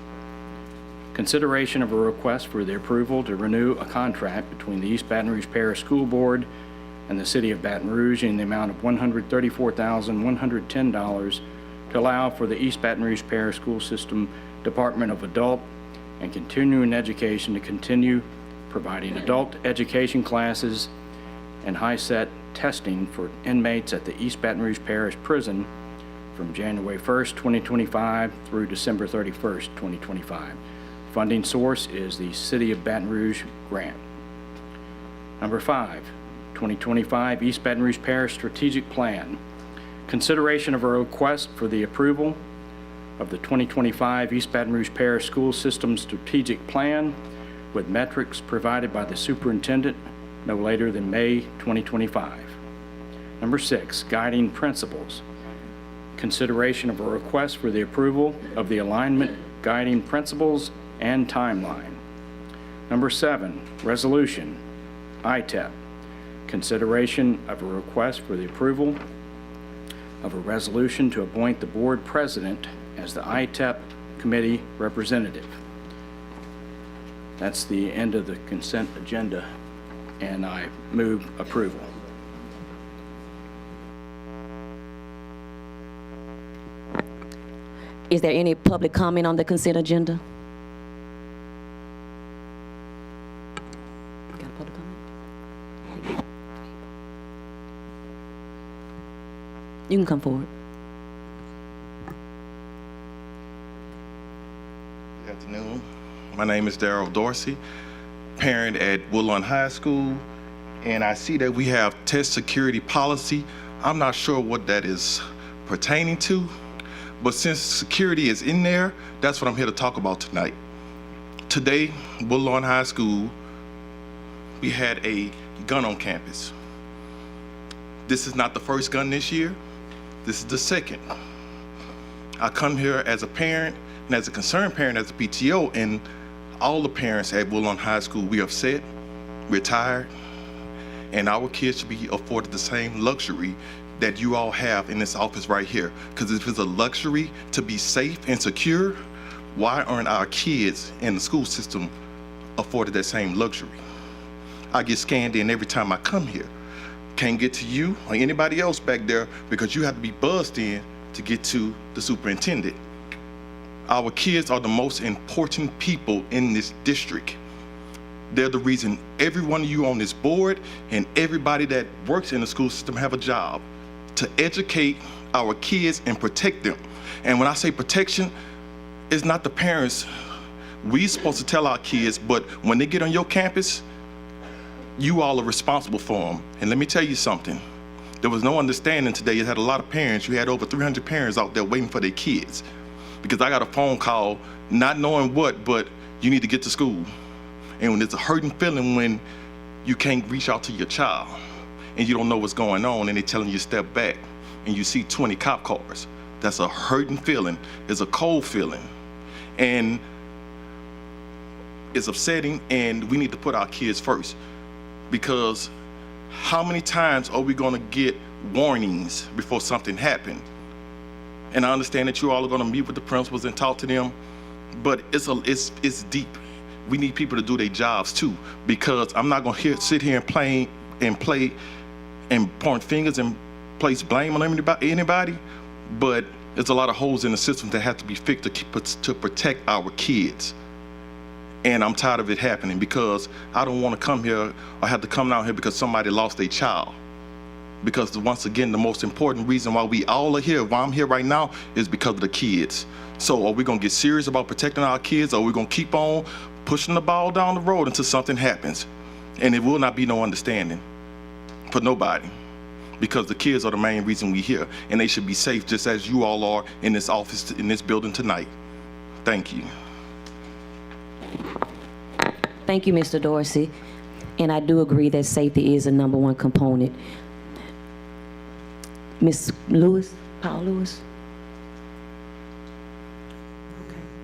C: Consideration of a request for the approval to renew a contract between the East Baton Rouge Parish School Board and the City of Baton Rouge in the amount of $134,110 to allow for the East Baton Rouge Parish School System Department of Adult and Continuing Education to continue providing adult education classes and high-set testing for inmates at the East Baton Rouge Parish Prison from January 1st, 2025 through December 31st, 2025. Funding source is the City of Baton Rouge grant. Number 5, 2025 East Baton Rouge Parish Strategic Plan. Consideration of a request for the approval
Q: of the 2025 East Baton Rouge Parish School System Strategic Plan with metrics provided by the superintendent no later than May 2025. Number 6, guiding principles. Consideration of a request for the approval of the alignment guiding principles and timeline. Number 7, resolution, ITEP. Consideration of a request for the approval of a resolution to appoint the board president as the ITEP committee representative. That's the end of the consent agenda, and I move approval.
A: Is there any public comment on the consent agenda? Got a public comment? You can come forward.
R: Good afternoon. My name is Darrell Dorsey, parent at Woodlawn High School, and I see that we have test security policy. I'm not sure what that is pertaining to, but since security is in there, that's what I'm here to talk about tonight. Today, Woodlawn High School, we had a gun on campus. This is not the first gun this year. This is the second. I come here as a parent and as a concerned parent, as a PTO, and all the parents at Woodlawn High School, we upset, we're tired, and our kids should be afforded the same luxury that you all have in this office right here. Because if it's a luxury to be safe and secure, why aren't our kids in the school system afforded that same luxury? I get scanned in every time I come here. Can't get to you or anybody else back there because you have to be buzzed in to get to the superintendent. Our kids are the most important people in this district. They're the reason every one of you on this board and everybody that works in the school system have a job to educate our kids and protect them. And when I say protection, it's not the parents. We're supposed to tell our kids, but when they get on your campus, you all are responsible for them. And let me tell you something. There was no understanding today. You had a lot of parents. You had over 300 parents out there waiting for their kids. Because I got a phone call, not knowing what, but you need to get to school. And when it's a hurting feeling when you can't reach out to your child and you don't know what's going on and they're telling you to step back and you see 20 cop cars, that's a hurting feeling. It's a cold feeling. And it's upsetting, and we need to put our kids first. Because how many times are we gonna get warnings before something happens? And I understand that you all are gonna meet with the principals and talk to them, but it's deep. We need people to do their jobs too, because I'm not gonna sit here and play and point fingers and place blame on anybody, but there's a lot of holes in the system that have to be fixed to protect our kids. And I'm tired of it happening because I don't want to come here or have to come down here because somebody lost their child. Because once again, the most important reason why we all are here, why I'm here right now, is because of the kids. So are we gonna get serious about protecting our kids, or are we gonna keep on pushing the ball down the road until something happens? And it will not be no understanding for nobody, because the kids are the main reason we're here, and they should be safe just as you all are in this office, in this building tonight. Thank you.
A: Thank you, Mr. Dorsey. And I do agree that safety is a #1 component. Ms. Lewis, Paul Lewis?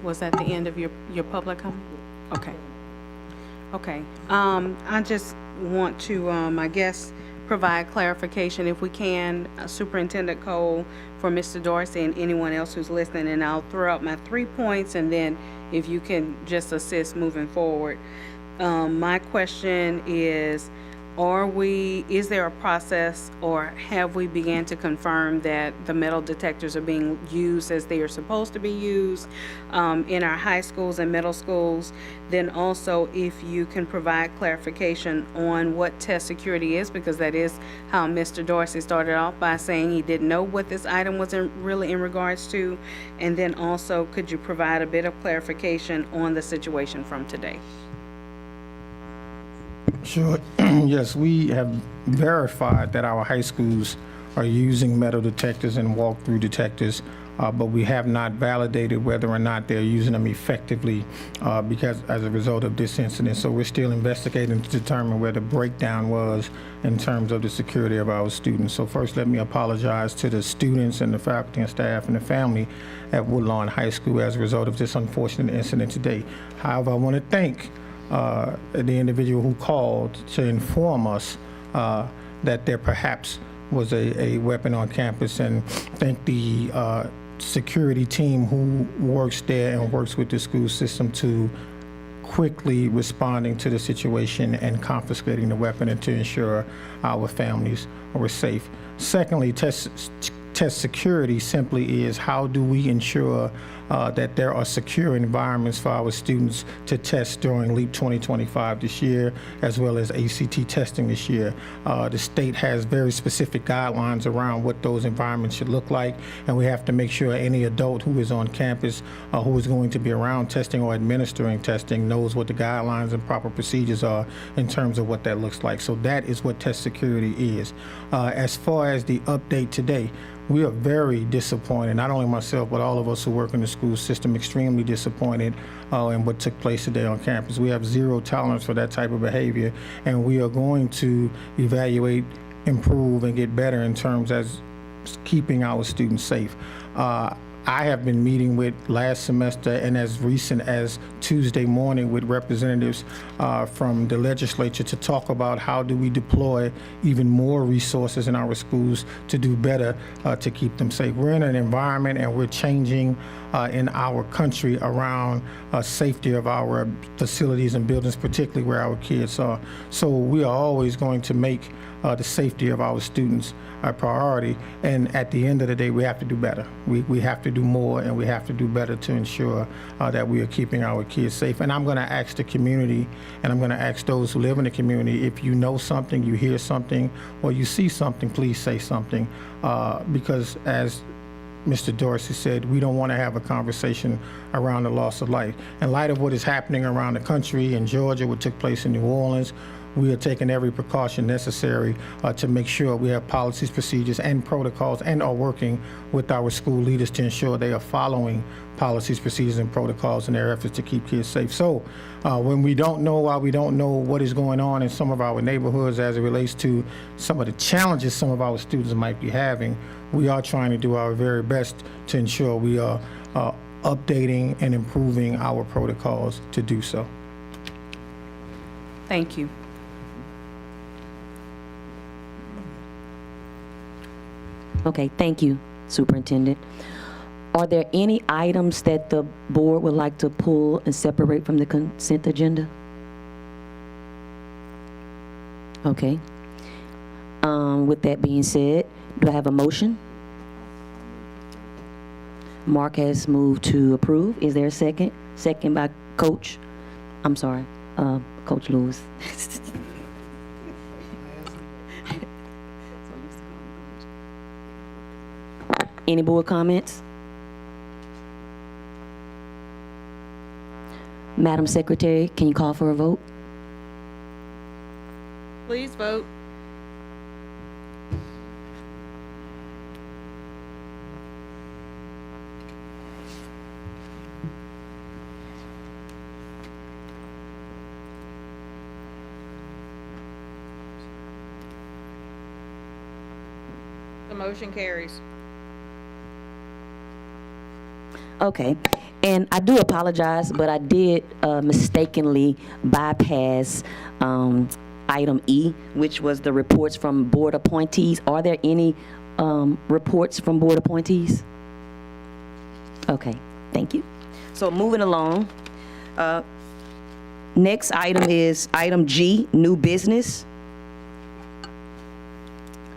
I: Was that the end of your public comment? Okay. Okay. I just want to, I guess, provide clarification if we can, Superintendent Cole, for Mr. Dorsey and anyone else who's listening, and I'll throw out my 3 points, and then if you can just assist moving forward. My question is there a process, or have we began to confirm that the metal detectors are being used as they are supposed to be used in our high schools and middle schools? Then also, if you can provide clarification on what test security is, because that is how Mr. Dorsey started off by saying he didn't know what this item was really in regards to. And then also, could you provide a bit of clarification on the situation from today?
O: Sure. Yes, we have verified that our high schools are using metal detectors and walk-through detectors. but we have not validated whether or not they're using them effectively because as a result of this incident. So we're still investigating to determine where the breakdown was in terms of the security of our students. So first, let me apologize to the students and the faculty and staff and the family at Woodlawn High School as a result of this unfortunate incident today. However, I want to thank the individual who called to inform us that there perhaps was a weapon on campus, and thank the security team who works there and works with the school system to quickly responding to the situation and confiscating the weapon and to ensure our families were safe. Secondly, test security simply is how do we ensure that there are secure environments for our students to test during LEAP 2025 this year, as well as ACT testing this year. The state has very specific guidelines around what those environments should look like, and we have to make sure any adult who is on campus who is going to be around testing or administering testing knows what the guidelines and proper procedures are in terms of what that looks like. So that is what test security is. As far as the update today, we are very disappointed, not only myself, but all of us who work in the school system, extremely disappointed in what took place today on campus. We have zero tolerance for that type of behavior, and we are going to evaluate, improve, and get better in terms as keeping our students safe. I have been meeting with last semester and as recent as Tuesday morning with representatives from the legislature to talk about how do we deploy even more resources in our schools to do better to keep them safe. We're in an environment and we're changing in our country around safety of our facilities and buildings, particularly where our kids are. So we are always going to make the safety of our students a priority, and at the end of the day, we have to do better. We have to do more, and we have to do better to ensure that we are keeping our kids safe. And I'm going to ask the community, and I'm going to ask those who live in the community, if you know something, you hear something, or you see something, please say something, because as Mr. Dorsey said, we don't want to have a conversation around the loss of life. In light of what is happening around the country, in Georgia, what took place in New Orleans, we are taking every precaution necessary to make sure we have policies, procedures, and protocols, and are working with our school leaders to ensure they are following policies, procedures, and protocols in their efforts to keep kids safe. So when we don't know why we don't know what is going on in some of our neighborhoods as it relates to some of the challenges some of our students might be having, we are trying to do our very best to ensure we are updating and improving our protocols to do so.
I: Thank you.
A: Okay, thank you, Superintendent. Are there any items that the board would like to pull and separate from the consent agenda? Okay. With that being said, do I have a motion? Mark has moved to approve. Is there a second? Second by Coach, I'm sorry, Coach Lewis. Any board comments? Madam Secretary, can you call for a vote?
D: Please vote. The motion carries.
A: Okay, and I do apologize, but I did mistakenly bypass item E, which was the reports from board appointees. Are there any reports from board appointees? Okay, thank you. So moving along, next item is item G, new business.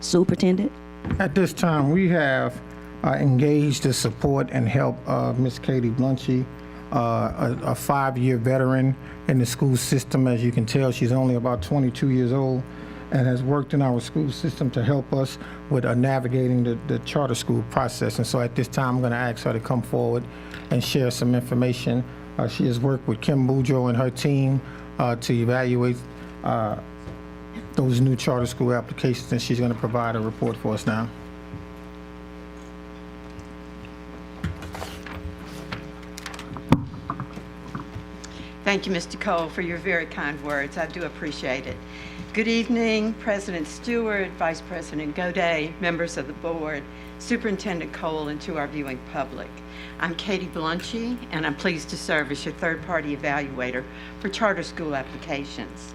A: Superintendent?
O: At this time, we have engaged the support and help of Ms. Katie Blunchy, a 5-year veteran in the school system. As you can tell, she's only about 22 years old and has worked in our school system to help us with navigating the charter school process. And so at this time, I'm going to ask her to come forward and share some information. She has worked with Kim Boudreaux and her team to evaluate those new charter school applications, and she's going to provide a report for us now.
S: Thank you, Mr. Cole, for your very kind words. I do appreciate it. Good evening, President Stewart, Vice President Goday, members of the board, Superintendent Cole, and to our viewing public. I'm Katie Blunchy, and I'm pleased to serve as your third-party evaluator for charter school applications.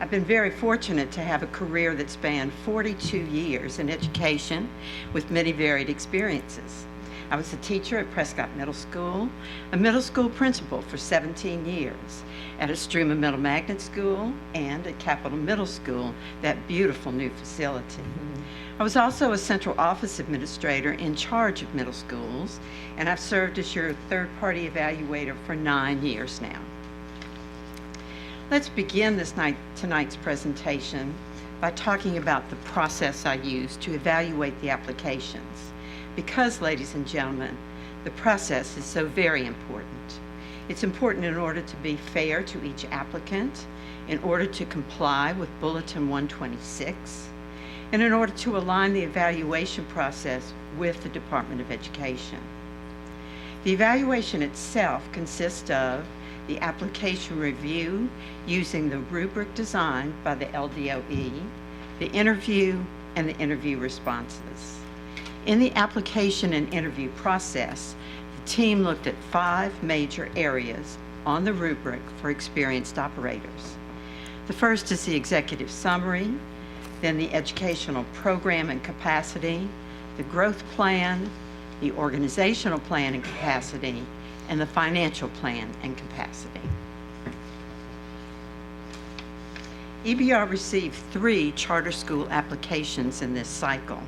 S: I've been very fortunate to have a career that spanned 42 years in education with many varied experiences. I was a teacher at Prescott Middle School, a middle school principal for 17 years, at Estrema Middle Magnet School, and at Capitol Middle School, that beautiful new facility. I was also a central office administrator in charge of middle schools, and I've served as your third-party evaluator for 9 years now. Let's begin tonight's presentation by talking about the process I use to evaluate the applications. Because, ladies and gentlemen, the process is so very important. It's important in order to be fair to each applicant, in order to comply with Bulletin 126, and in order to align the evaluation process with the Department of Education. The evaluation itself consists of the application review using the rubric designed by the LDOE, the interview, and the interview responses. In the application and interview process, the team looked at 5 major areas on the rubric for experienced operators. The first is the executive summary, then the educational program and capacity, the growth plan, the organizational plan and capacity, and the financial plan and capacity. EBR received 3 charter school applications in this cycle.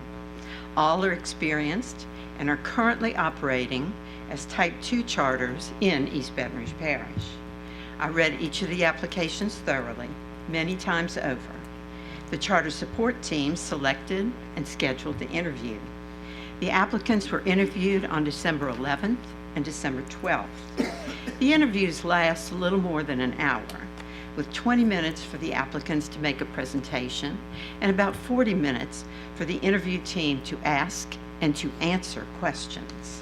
S: All are experienced and are currently operating as Type 2 charters in East Baton Rouge Parish. I read each of the applications thoroughly, many times over. The charter support team selected and scheduled the interview. The applicants were interviewed on December 11th and December 12th. The interviews last a little more than an hour, with 20 minutes for the applicants to make a presentation and about 40 minutes for the interview team to ask and to answer questions.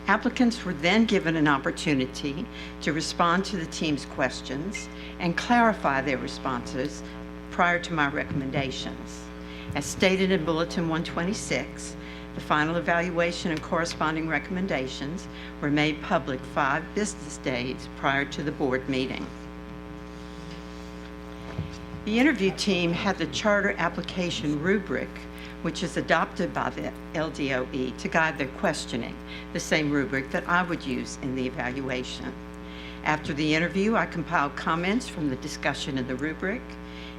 S: Applicants were then given an opportunity to respond to the team's questions and clarify their responses prior to my recommendations. As stated in Bulletin 126, the final evaluation and corresponding recommendations were made public 5 business days prior to the board meeting. The interview team had the charter application rubric, which is adopted by the LDOE to guide their questioning, the same rubric that I would use in the evaluation. After the interview, I compiled comments from the discussion in the rubric,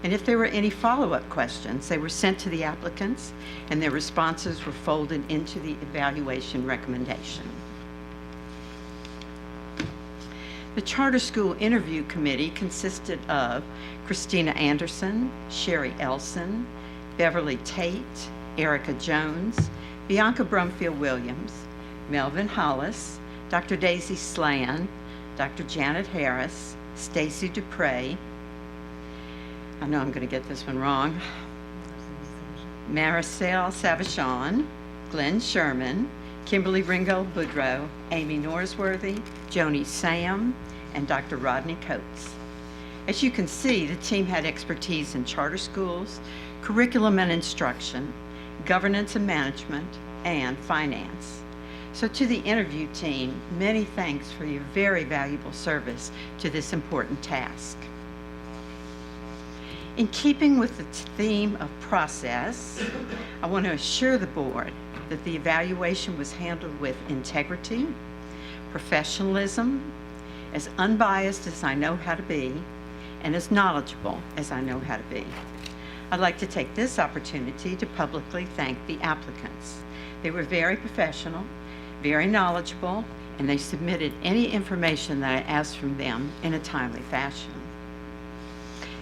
S: and if there were any follow-up questions, they were sent to the applicants, and their responses were folded into the evaluation recommendation. The Charter School Interview Committee consisted of Christina Anderson, Sherry Elson, Beverly Tate, Erica Jones, Bianca Brumfield-Williams, Melvin Hollis, Dr. Daisy Slan, Dr. Janet Harris, Stacy Dupre, I know I'm going to get this one wrong, Maricel Savachon, Glenn Sherman, Kimberly Ringgold Boudreau, Amy Norsworthy, Joni Sam, and Dr. Rodney Coates. As you can see, the team had expertise in charter schools, curriculum and instruction, governance and management, and finance. So to the interview team, many thanks for your very valuable service to this important task. In keeping with the theme of process, I want to assure the board that the evaluation was handled with integrity, professionalism, as unbiased as I know how to be, and as knowledgeable as I know how to be. I'd like to take this opportunity to publicly thank the applicants. They were very professional, very knowledgeable, and they submitted any information that I asked from them in a timely fashion.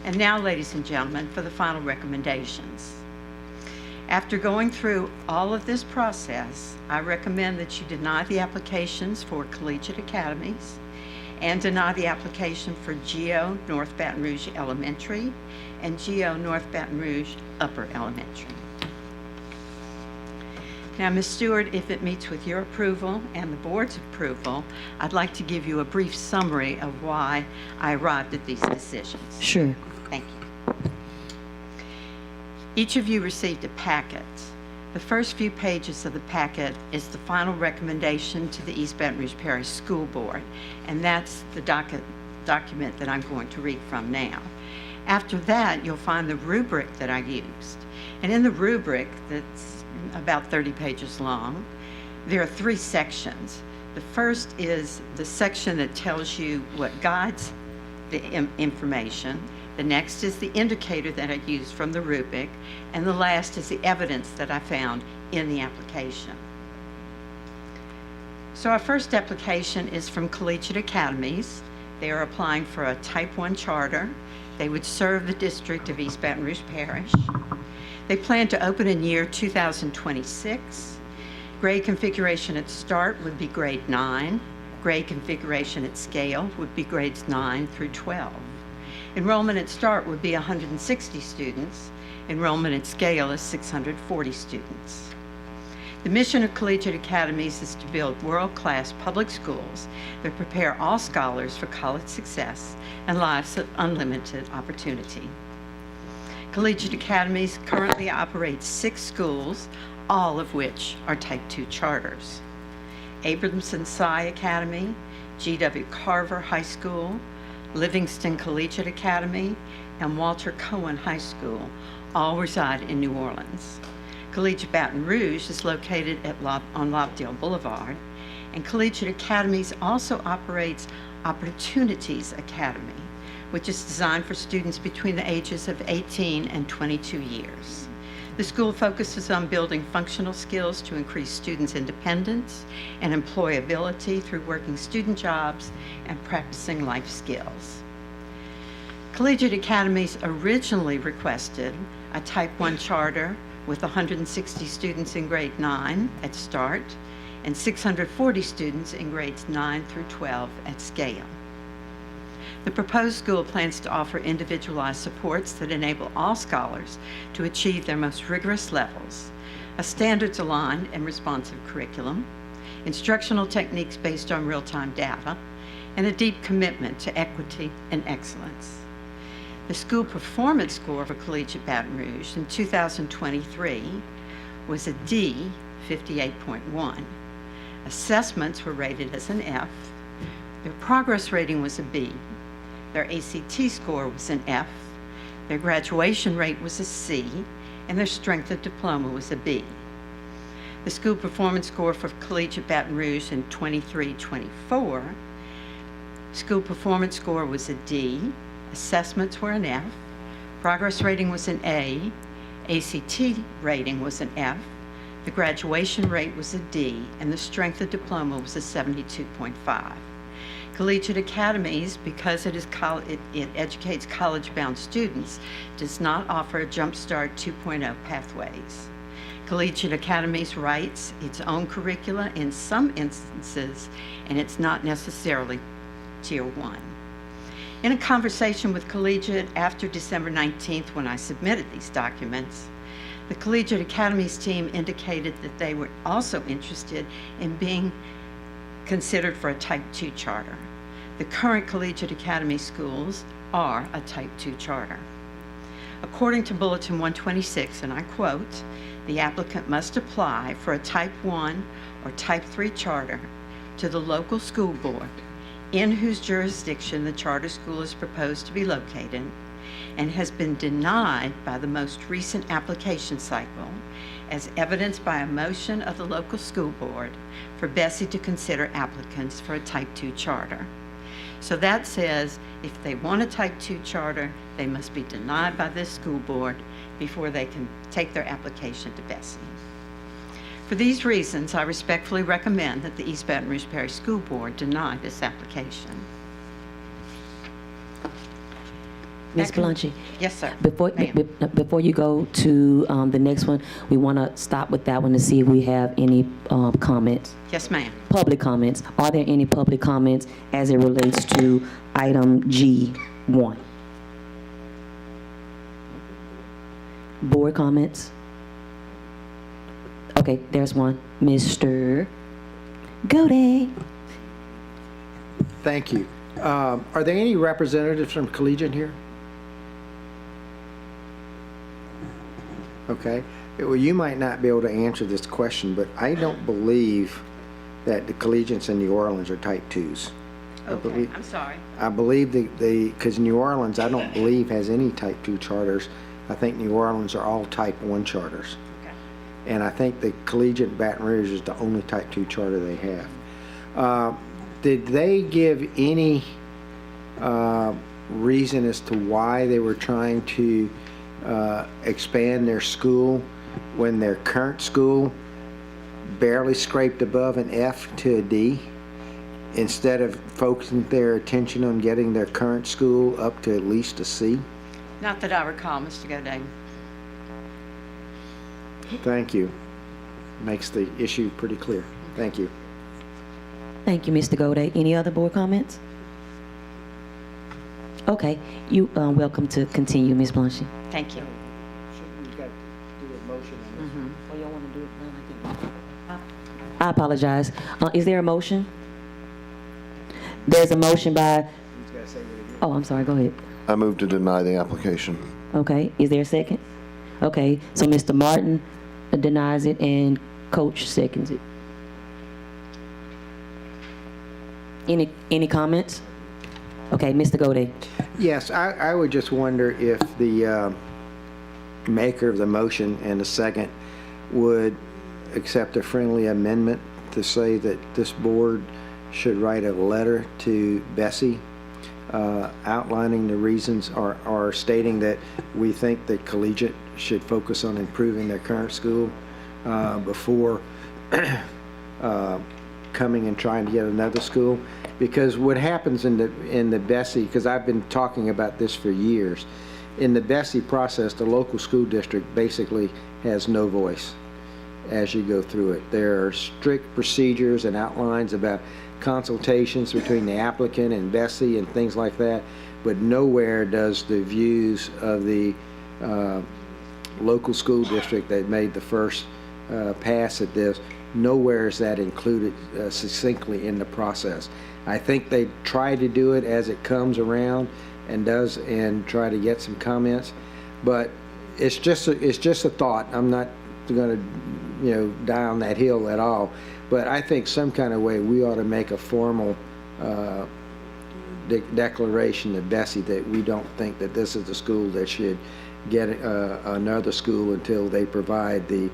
S: And now, ladies and gentlemen, for the final recommendations. After going through all of this process, I recommend that you deny the applications for collegiate academies and deny the application for GEO North Baton Rouge Elementary and GEO North Baton Rouge Upper Elementary. Now, Ms. Stewart, if it meets with your approval and the board's approval, I'd like to give you a brief summary of why I arrived at these decisions.
A: Sure.
S: Thank you. Each of you received a packet. The first few pages of the packet is the final recommendation to the East Baton Rouge Parish School Board, and that's the document that I'm going to read from now. After that, you'll find the rubric that I used. And in the rubric, that's about 30 pages long, there are 3 sections. The first is the section that tells you what guides the information. The next is the indicator that I used from the rubric, and the last is the evidence that I found in the application. So our first application is from Collegiate Academies. They are applying for a Type 1 charter. They would serve the district of East Baton Rouge Parish. They plan to open in year 2026. Grade configuration at start would be grade 9. Grade configuration at scale would be grades 9 through 12. Enrollment at start would be 160 students. Enrollment at scale is 640 students. The mission of Collegiate Academies is to build world-class public schools that prepare all scholars for college success and lives of unlimited opportunity. Collegiate Academies currently operates 6 schools, all of which are Type 2 charters. Abramson Psi Academy, G.W. Carver High School, Livingston Collegiate Academy, and Walter Cohen High School all reside in New Orleans. Collegiate Baton Rouge is located on Lobdell Boulevard, and Collegiate Academies also operates Opportunities Academy, which is designed for students between the ages of 18 and 22 years. The school focuses on building functional skills to increase students' independence and employability through working student jobs and practicing life skills. Collegiate Academies originally requested a Type 1 charter with 160 students in grade 9 at start and 640 students in grades 9 through 12 at scale. The proposed school plans to offer individualized supports that enable all scholars to achieve their most rigorous levels, a standards-aligned and responsive curriculum, instructional techniques based on real-time data, and a deep commitment to equity and excellence. The school performance score for Collegiate Baton Rouge in 2023 was a D, 58.1. Assessments were rated as an F. Their progress rating was a B. Their ACT score was an F, their graduation rate was a C, and their strength of diploma was a B. The school performance score for Collegiate Baton Rouge in 23-24, school performance score was a D, assessments were an F, progress rating was an A, ACT rating was an F, the graduation rate was a D, and the strength of diploma was a 72.5. Collegiate Academies, because it educates college-bound students, does not offer Jump Start 2.0 pathways. Collegiate Academies writes its own curricula in some instances, and it's not necessarily Tier 1. In a conversation with Collegiate after December 19th, when I submitted these documents, the Collegiate Academies team indicated that they were also interested in being considered for a Type 2 charter. The current Collegiate Academy schools are a Type 2 charter. According to Bulletin 126, and I quote, the applicant must apply for a Type 1 or Type 3 charter to the local school board in whose jurisdiction the charter school is proposed to be located and has been denied by the most recent application cycle, as evidenced by a motion of the local school board for Bessie to consider applicants for a Type 2 charter. So that says if they want a Type 2 charter, they must be denied by this school board before they can take their application to Bessie. For these reasons, I respectfully recommend that the East Baton Rouge Parish School Board deny this application.
A: Ms. Blanche?
S: Yes, sir.
A: Before you go to the next one, we want to stop with that one to see if we have any comments.
S: Yes, ma'am.
A: Public comments. Are there any public comments as it relates to item G1? Board comments? Okay, there's one. Mr. Godey.
G: Thank you. Are there any representatives from Collegiate here? Okay. Well, you might not be able to answer this question, but I don't believe that the Collegiates in New Orleans are type 2s.
S: Okay, I'm sorry.
G: I believe because New Orleans, I don't believe has any type 2 charters. I think New Orleans are all type 1 charters.
S: Okay.
G: And I think the Collegiate Baton Rouge is the only type 2 charter they have. Did they give any reason as to why they were trying to expand their school when their current school barely scraped above an F to a D, instead of focusing their attention on getting their current school up to at least a C?
S: Not that I recall, Mr. Godey.
G: Thank you. Makes the issue pretty clear. Thank you.
A: Thank you, Mr. Godey. Any other board comments? Okay, you welcome to continue, Ms. Blanche.
S: Thank you.
A: I apologize. Is there a motion? There's a motion by, oh, I'm sorry, go ahead.
N: I move to deny the application.
A: Okay, is there a second? Okay, so Mr. Martin denies it and Coach seconds it. Any comments? Okay, Mr. Godey.
G: Yes, I would just wonder if the maker of the motion and the second would accept a friendly amendment to say that this board should write a letter to Bessie outlining the reasons or stating that we think that Collegiate should focus on improving their current school before coming and trying to get another school. Because what happens in the Bessie, because I've been talking about this for years, in the Bessie process, the local school district basically has no voice as you go through it. There are strict procedures and outlines about consultations between the applicant and Bessie and things like that, but nowhere does the views of the local school district that made the first pass at this, nowhere is that included succinctly in the process. I think they try to do it as it comes around and try to get some comments, but it's just a thought. I'm not going to die on that hill at all, but I think some kind of way we ought to make a formal declaration to Bessie that we don't think that this is the school that should get another school until they provide the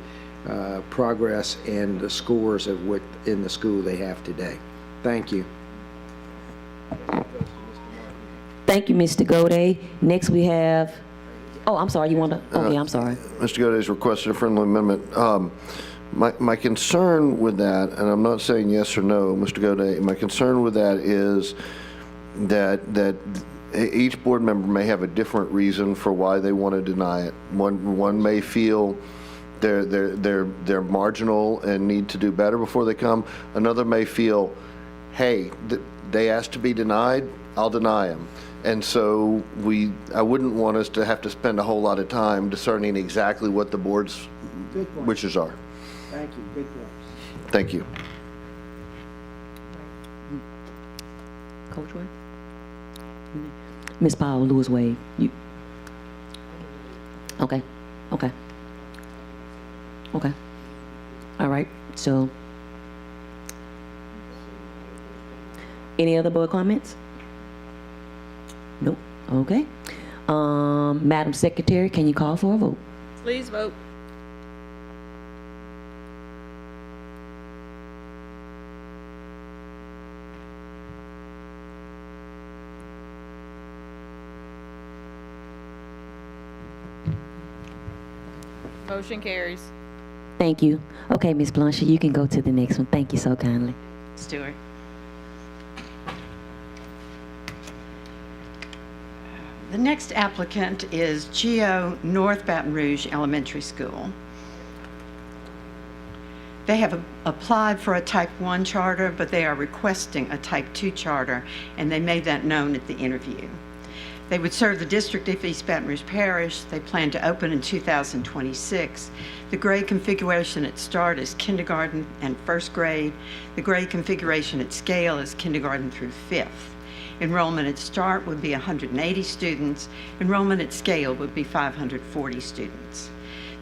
G: progress and the scores of what in the school they have today. Thank you.
A: Thank you, Mr. Godey. Next we have, oh, I'm sorry, you want to, okay, I'm sorry.
N: Mr. Godey's requested a friendly amendment. My concern with that, and I'm not saying yes or no, Mr. Godey, my concern with that is that each board member may have a different reason for why they want to deny it. One may feel they're marginal and need to do better before they come. Another may feel, hey, they asked to be denied, I'll deny them. And so I wouldn't want us to have to spend a whole lot of time discerning exactly what the board's wishes are.
G: Thank you. Good point.
N: Thank you.
A: Coach Wade? Ms. Powell, Lewis Wade. Okay. Okay. All right, so any other board comments? Nope. Okay. Madam Secretary, can you call for a vote?
D: Please vote. Motion carries.
A: Thank you. Okay, Ms. Blanche, you can go to the next one. Thank you so kindly.
S: Stewart. The next applicant is GEO North Baton Rouge Elementary School. They have applied for a Type 1 charter, but they are requesting a Type 2 charter, and they made that known at the interview. They would serve the district of East Baton Rouge Parish. They plan to open in 2026. The grade configuration at start is kindergarten and first grade. The grade configuration at scale is kindergarten through fifth. Enrollment at start would be 180 students. Enrollment at scale would be 540 students.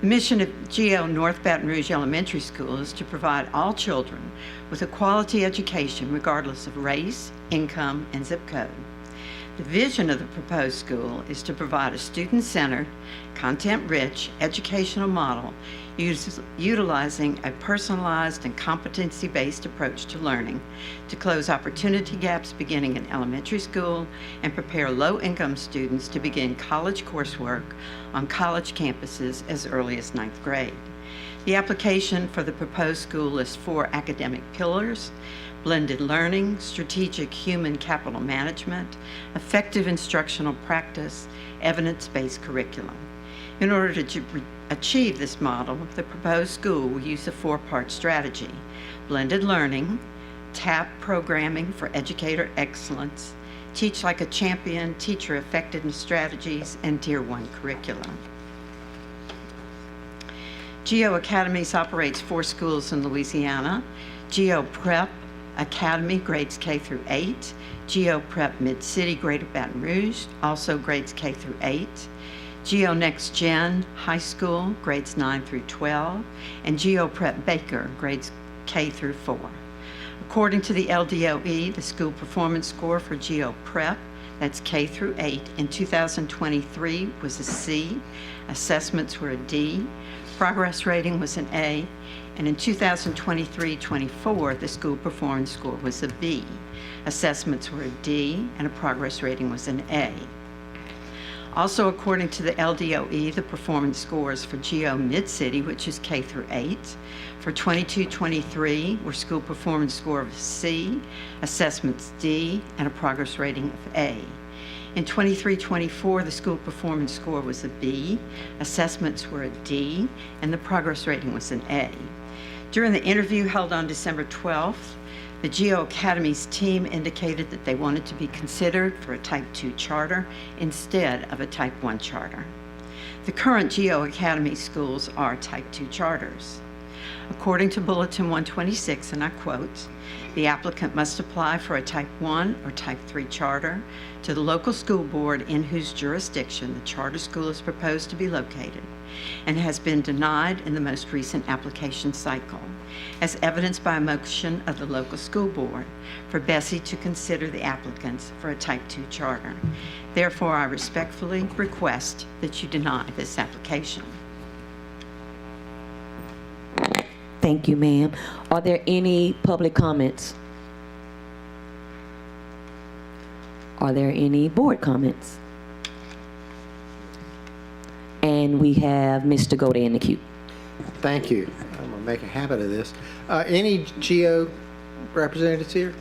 S: The mission of GO North Baton Rouge Elementary School is to provide all children with a quality education regardless of race, income, and zip code. The vision of the proposed school is to provide a student-centered, content-rich educational model utilizing a personalized and competency-based approach to learning to close opportunity gaps beginning in elementary school and prepare low-income students to begin college coursework on college campuses as early as 9th grade. The application for the proposed school lists 4 academic pillars: blended learning, strategic human capital management, effective instructional practice, evidence-based curriculum. In order to achieve this model, the proposed school will use a 4-part strategy: blended learning, TAP programming for educator excellence, Teach Like a Champion, teacher effectiveness strategies, and Tier 1 curriculum. GO Academies operates 4 schools in Louisiana: GO Prep Academy, grades K through 8, GO Prep Mid-City, Greater Baton Rouge, also grades K through 8, GO Next Gen High School, grades 9 through 12, and GO Prep Baker, grades K through 4. According to the LDOE, the school performance score for GO Prep, that's K through 8, in 2023 was a C, assessments were a D, progress rating was an A, and in 2023-24, the school performance score was a B. Assessments were a D, and a progress rating was an A. Also, according to the LDOE, the performance scores for GO Mid-City, which is K through 8, for 22-23 were school performance score of C, assessments D, and a progress rating of A. In 23-24, the school performance score was a B, assessments were a D, and the progress rating was an A. During the interview held on December 12th, the GO Academies team indicated that they wanted to be considered for a Type 2 charter instead of a Type 1 charter. The current GO Academy schools are Type 2 charters. According to Bulletin 126, and I quote, "The applicant must apply for a Type 1 or Type 3 charter to the local school board in whose jurisdiction the charter school is proposed to be located and has been denied in the most recent application cycle, as evidenced by a motion of the local school board for Bessie to consider the applicants for a Type 2 charter. Therefore, I respectfully request that you deny this application."
A: Thank you, ma'am. Are there any public comments? Are there any board comments? And we have Mr. Goday in the queue.
G: Thank you. I'm going to make a habit of this. Any GO representatives here?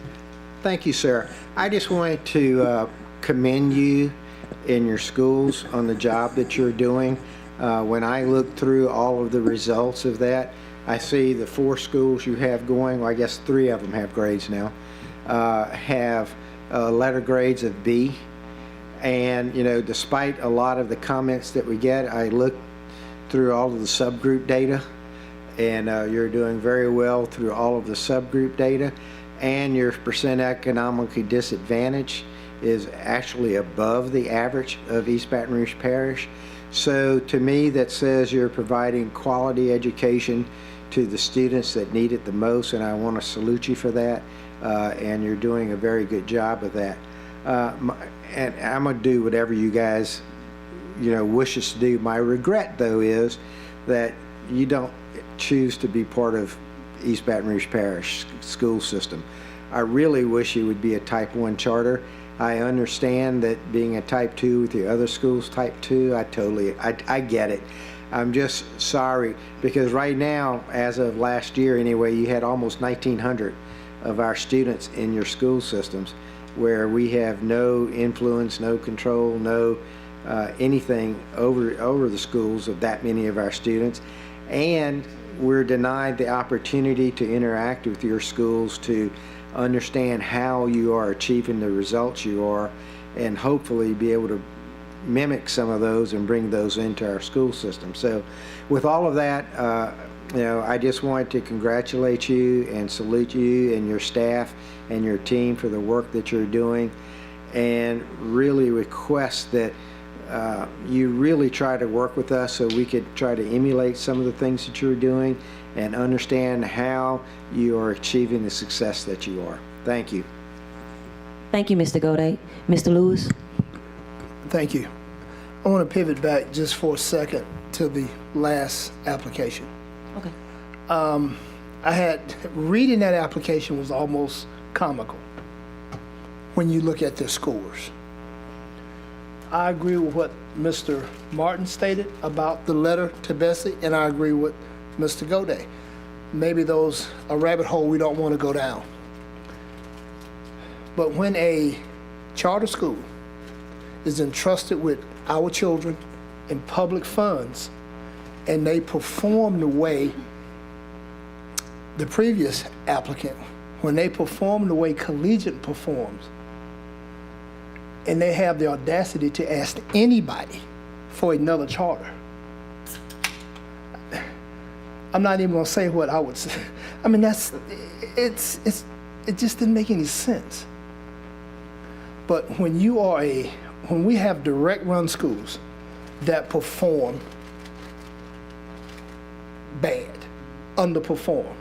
G: Thank you, sir. I just wanted to commend you in your schools on the job that you're doing. When I look through all of the results of that, I see the 4 schools you have going, well, I guess 3 of them have grades now, have letter grades of B. And, you know, despite a lot of the comments that we get, I look through all of the subgroup data, and you're doing very well through all of the subgroup data, and your percent economically disadvantaged is actually above the average of East Baton Rouge Parish. So to me, that says you're providing quality education to the students that need it the most, and I want to salute you for that, and you're doing a very good job of that. And I'm going to do whatever you guys, you know, wish us to do. My regret, though, is that you don't choose to be part of East Baton Rouge Parish school system. I really wish you would be a Type 1 charter. I understand that being a Type 2 with the other schools Type 2, I get it. I'm just sorry, because right now, as of last year anyway, you had almost 1,900 of our students in your school systems where we have no influence, no control, no anything over the schools of that many of our students. And we're denied the opportunity to interact with your schools, to understand how you are achieving the results you are, and hopefully be able to mimic some of those and bring those into our school system. So with all of that, I just want to congratulate you and salute you and your staff and your team for the work that you're doing, and really request that you really try to work with us so we could try to emulate some of the things that you're doing and understand how you are achieving the success that you are. Thank you.
A: Thank you, Mr. Gode. Mr. Lewis?
P: Thank you. I want to pivot back just for a second to the last application.
A: Okay.
P: Reading that application was almost comical when you look at their scores. I agree with what Mr. Martin stated about the letter to Bessie, and I agree with Mr. Gode. Maybe those a rabbit hole we don't want to go down. But when a charter school is entrusted with our children in public funds, and they perform the way the previous applicant, when they perform the way Collegiate performs, and they have the audacity to ask anybody for another charter, I'm not even gonna say what I would say. I mean, it just didn't make any sense. But when we have direct run schools that perform bad, underperform,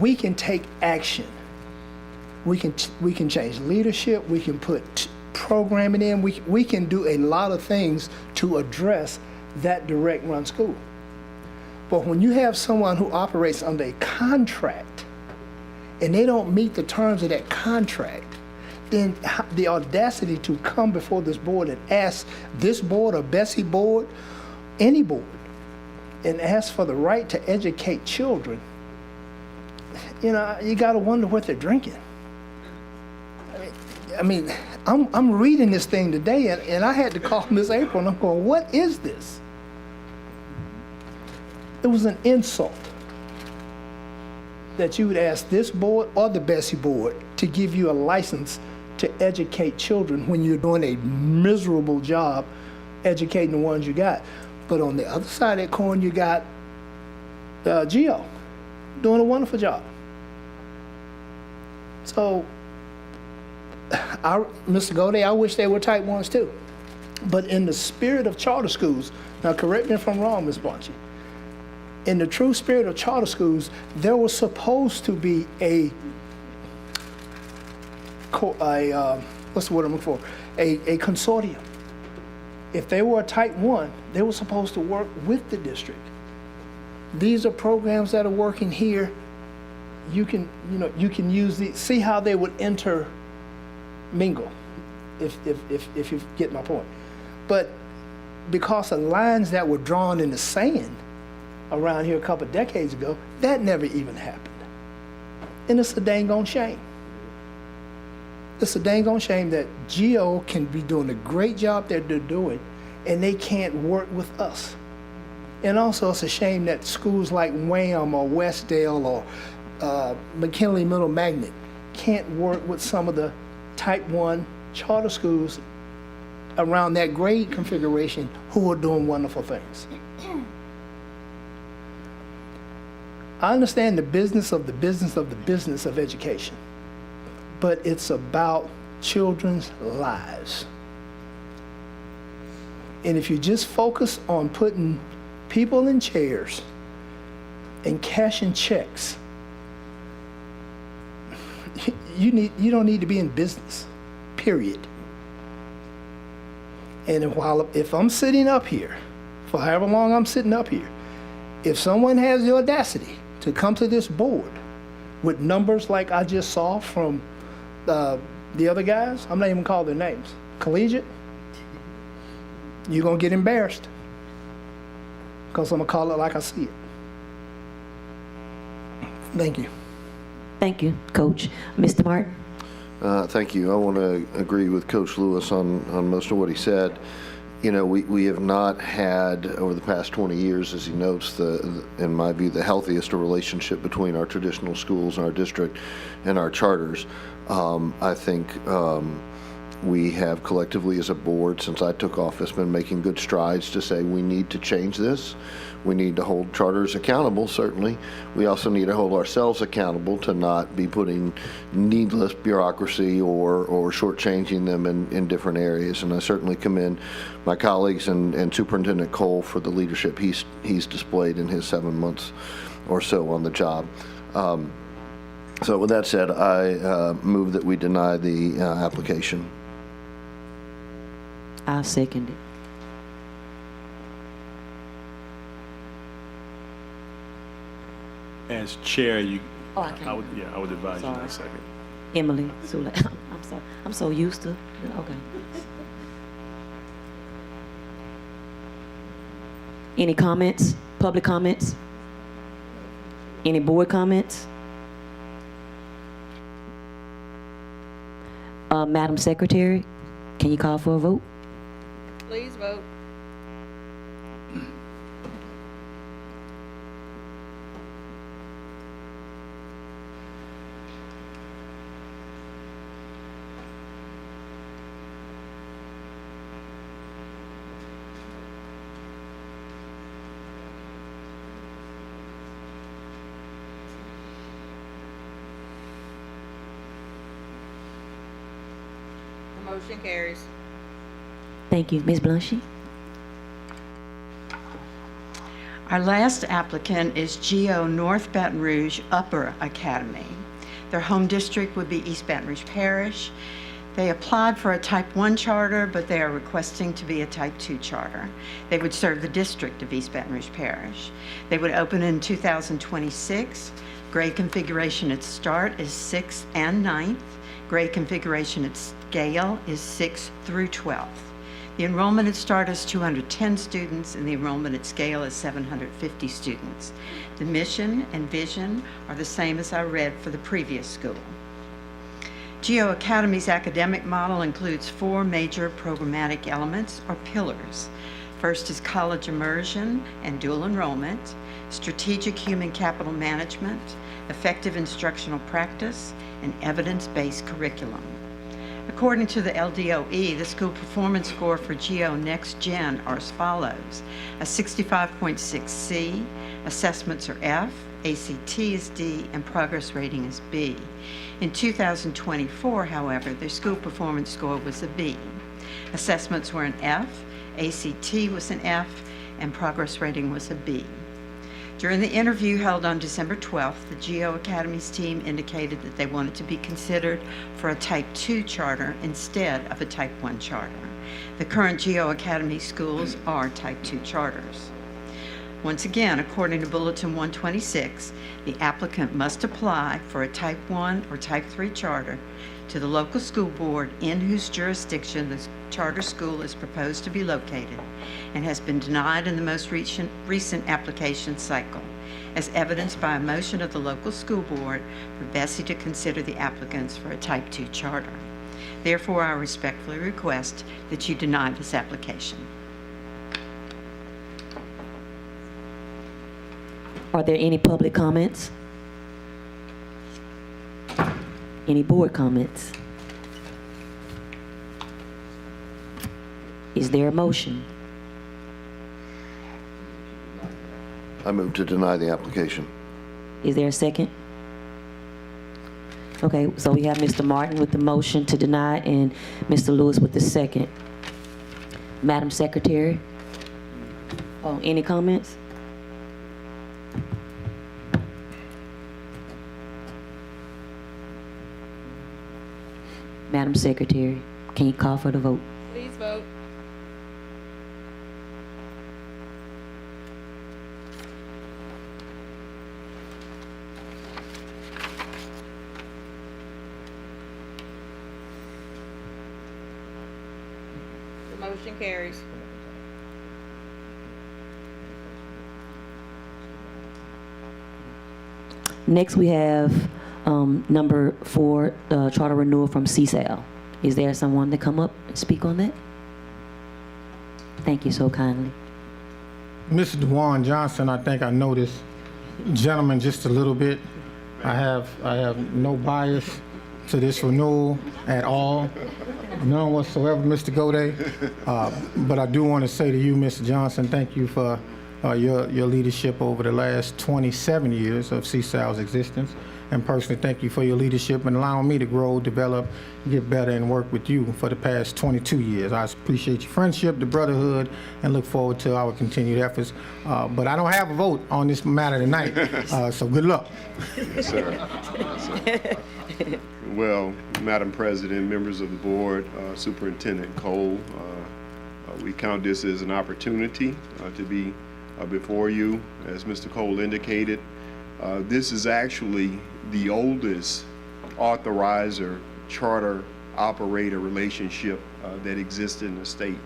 P: we can take action. We can change leadership. We can put programming in. We can do a lot of things to address that direct run school. But when you have someone who operates under a contract and they don't meet the terms of that contract, then the audacity to come before this board and ask this board or Bessie board, any board, and ask for the right to educate children, you got to wonder what they're drinking. I mean, I'm reading this thing today, and I had to call Miss April, and I'm going, what is this? It was an insult that you would ask this board or the Bessie board to give you a license to educate children when you're doing a miserable job educating the ones you got. But on the other side of that coin, you got Geo doing a wonderful job. So, Mr. Gode, I wish they were type 1s too. But in the spirit of charter schools, now correct me if I'm wrong, Ms. Blanche, in the true spirit of charter schools, there was supposed to be a what's the word I'm looking for? A consortium. If they were a type 1, they were supposed to work with the district. These are programs that are working here. You can use these, see how they would intermingle, if you get my point. But because of lines that were drawn in the sand around here a couple of decades ago, that never even happened. And it's a dang on shame. It's a dang on shame that GEO can be doing a great job that they're doing, and they can't work with us. And also, it's a shame that schools like Wham or Westdale or McKinley Middle Magnet can't work with some of the type 1 charter schools around that grade configuration who are doing wonderful things. I understand the business of the business of the business of education, but it's about children's lives. And if you just focus on putting people in chairs and cashing checks, you don't need to be in business, period. And if I'm sitting up here, for however long I'm sitting up here, if someone has the audacity to come to this board with numbers like I just saw from the other guys, I'm not even calling their names, Collegiate, you're gonna get embarrassed, because I'm gonna call it like I see it. Thank you.
A: Thank you, Coach. Mr. Martin?
N: Thank you. I want to agree with Coach Lewis on most of what he said. You know, we have not had, over the past 20 years, as he notes, in my view, the healthiest relationship between our traditional schools and our district and our charters. I think We have collectively as a board, since I took office, been making good strides to say we need to change this. We need to hold charters accountable, certainly. We also need to hold ourselves accountable to not be putting needless bureaucracy or shortchanging them in different areas. And I certainly commend my colleagues and Superintendent Cole for the leadership he's displayed in his 7 months or so on the job. So with that said, I move that we deny the application.
A: I'll second it.
T: As chair,
A: I can't.
T: I would advise you in a second.
A: Emily Sule. I'm sorry. I'm so used to. Okay. Any comments? Public comments? Any board comments? Madam Secretary, can you call for a vote?
M: Please vote. The motion carries.
A: Thank you. Ms. Blanchy?
S: Our last applicant is GEO North Baton Rouge Upper Academy. Their home district would be East Baton Rouge Parish. They applied for a Type 1 charter, but they are requesting to be a Type 2 charter. They would serve the district of East Baton Rouge Parish. They would open in 2026. Grade configuration at start is 6th and 9th. Grade configuration at scale is 6th through 12th. The enrollment at start is 210 students, and the enrollment at scale is 750 students. The mission and vision are the same as I read for the previous school. GEO Academy's academic model includes 4 major programmatic elements or pillars. First is college immersion and dual enrollment, strategic human capital management, effective instructional practice, and evidence-based curriculum. According to the LDOE, the school performance score for GEO Next Gen are as follows: a 65.6 C, assessments are F, ACT is D, and progress rating is B. In 2024, however, their school performance score was a B. Assessments were an F, ACT was an F, and progress rating was a B. During the interview held on December 12th, the GEO Academy's team indicated that they wanted to be considered for a Type 2 charter instead of a Type 1 charter. The current GEO Academy schools are Type 2 charters. Once again, according to Bulletin 126, the applicant must apply for a Type 1 or Type 3 charter to the local school board in whose jurisdiction the charter school is proposed to be located and has been denied in the most recent application cycle, as evidenced by a motion of the local school board for Bessie to consider the applicants for a Type 2 charter. Therefore, I respectfully request that you deny this application.
A: Are there any public comments? Any board comments? Is there a motion?
N: I move to deny the application.
A: Is there a second? Okay, so we have Mr. Martin with the motion to deny and Mr. Lewis with the second. Madam Secretary? Oh, any comments? Madam Secretary, can you call for the vote?
M: Please vote. The motion carries.
A: Next, we have number 4, charter renewal from CSAL. Is there someone to come up and speak on that? Thank you so kindly.
O: Mr. DeJuan Johnson, I think I know this gentleman just a little bit. I have no bias to this renewal at all. None whatsoever, Mr. Gode. But I do want to say to you, Mr. Johnson, thank you for your leadership over the last 27 years of CSAL's existence. And personally, thank you for your leadership and allowing me to grow, develop, get better, and work with you for the past 22 years. I appreciate your friendship, the brotherhood, and look forward to our continued efforts. But I don't have a vote on this matter tonight, so good luck.
B: Yes, sir. Yes, sir. Well, Madam President, members of the board, Superintendent Cole, we count this as an opportunity to be before you. As Mr. Cole indicated, this is actually the oldest authorizer charter operator relationship that exists in the state.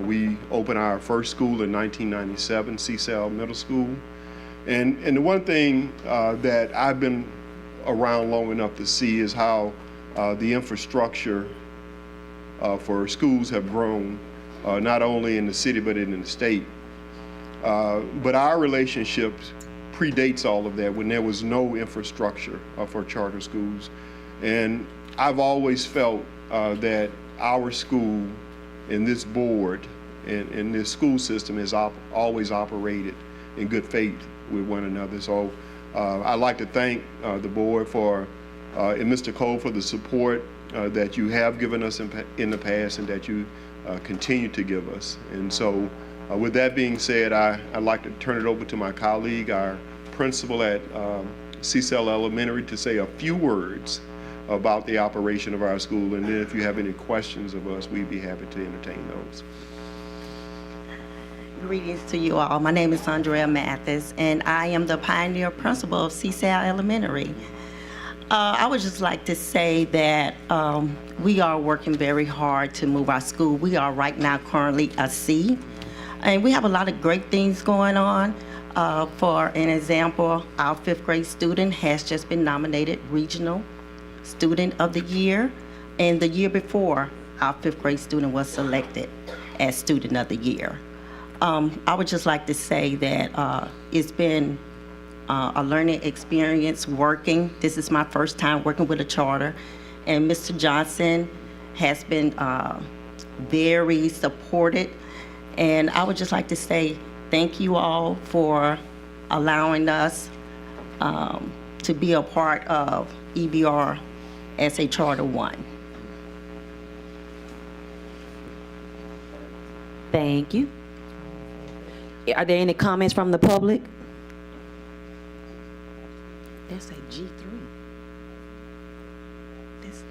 B: We opened our first school in 1997, CSAL Middle School. And the one thing that I've been around long enough to see is how the infrastructure for schools have grown, not only in the city but in the state. But our relationships predates all of that when there was no infrastructure for charter schools. And I've always felt that our school and this board and this school system has always operated in good faith with one another. So I'd like to thank the board for, and Mr. Cole, for the support that you have given us in the past and that you continue to give us. And so with that being said, I'd like to turn it over to my colleague, our principal at CSAL Elementary, to say a few words about the operation of our school. And then if you have any questions of us, we'd be happy to entertain those.
U: Greetings to you all. My name is Andrea Mathis, and I am the pioneer principal of CSAL Elementary. I would just like to say that we are working very hard to move our school. We are right now currently a C, and we have a lot of great things going on. For an example, our 5th grade student has just been nominated Regional Student of the Year, and the year before, our 5th grade student was selected as Student of the Year. I would just like to say that it's been a learning experience working. This is my first time working with a charter, and Mr. Johnson has been very supportive, and I would just like to say thank you all for allowing us to be a part of EBR as a Charter 1.
A: Thank you. Are there any comments from the public? That's a G3. That's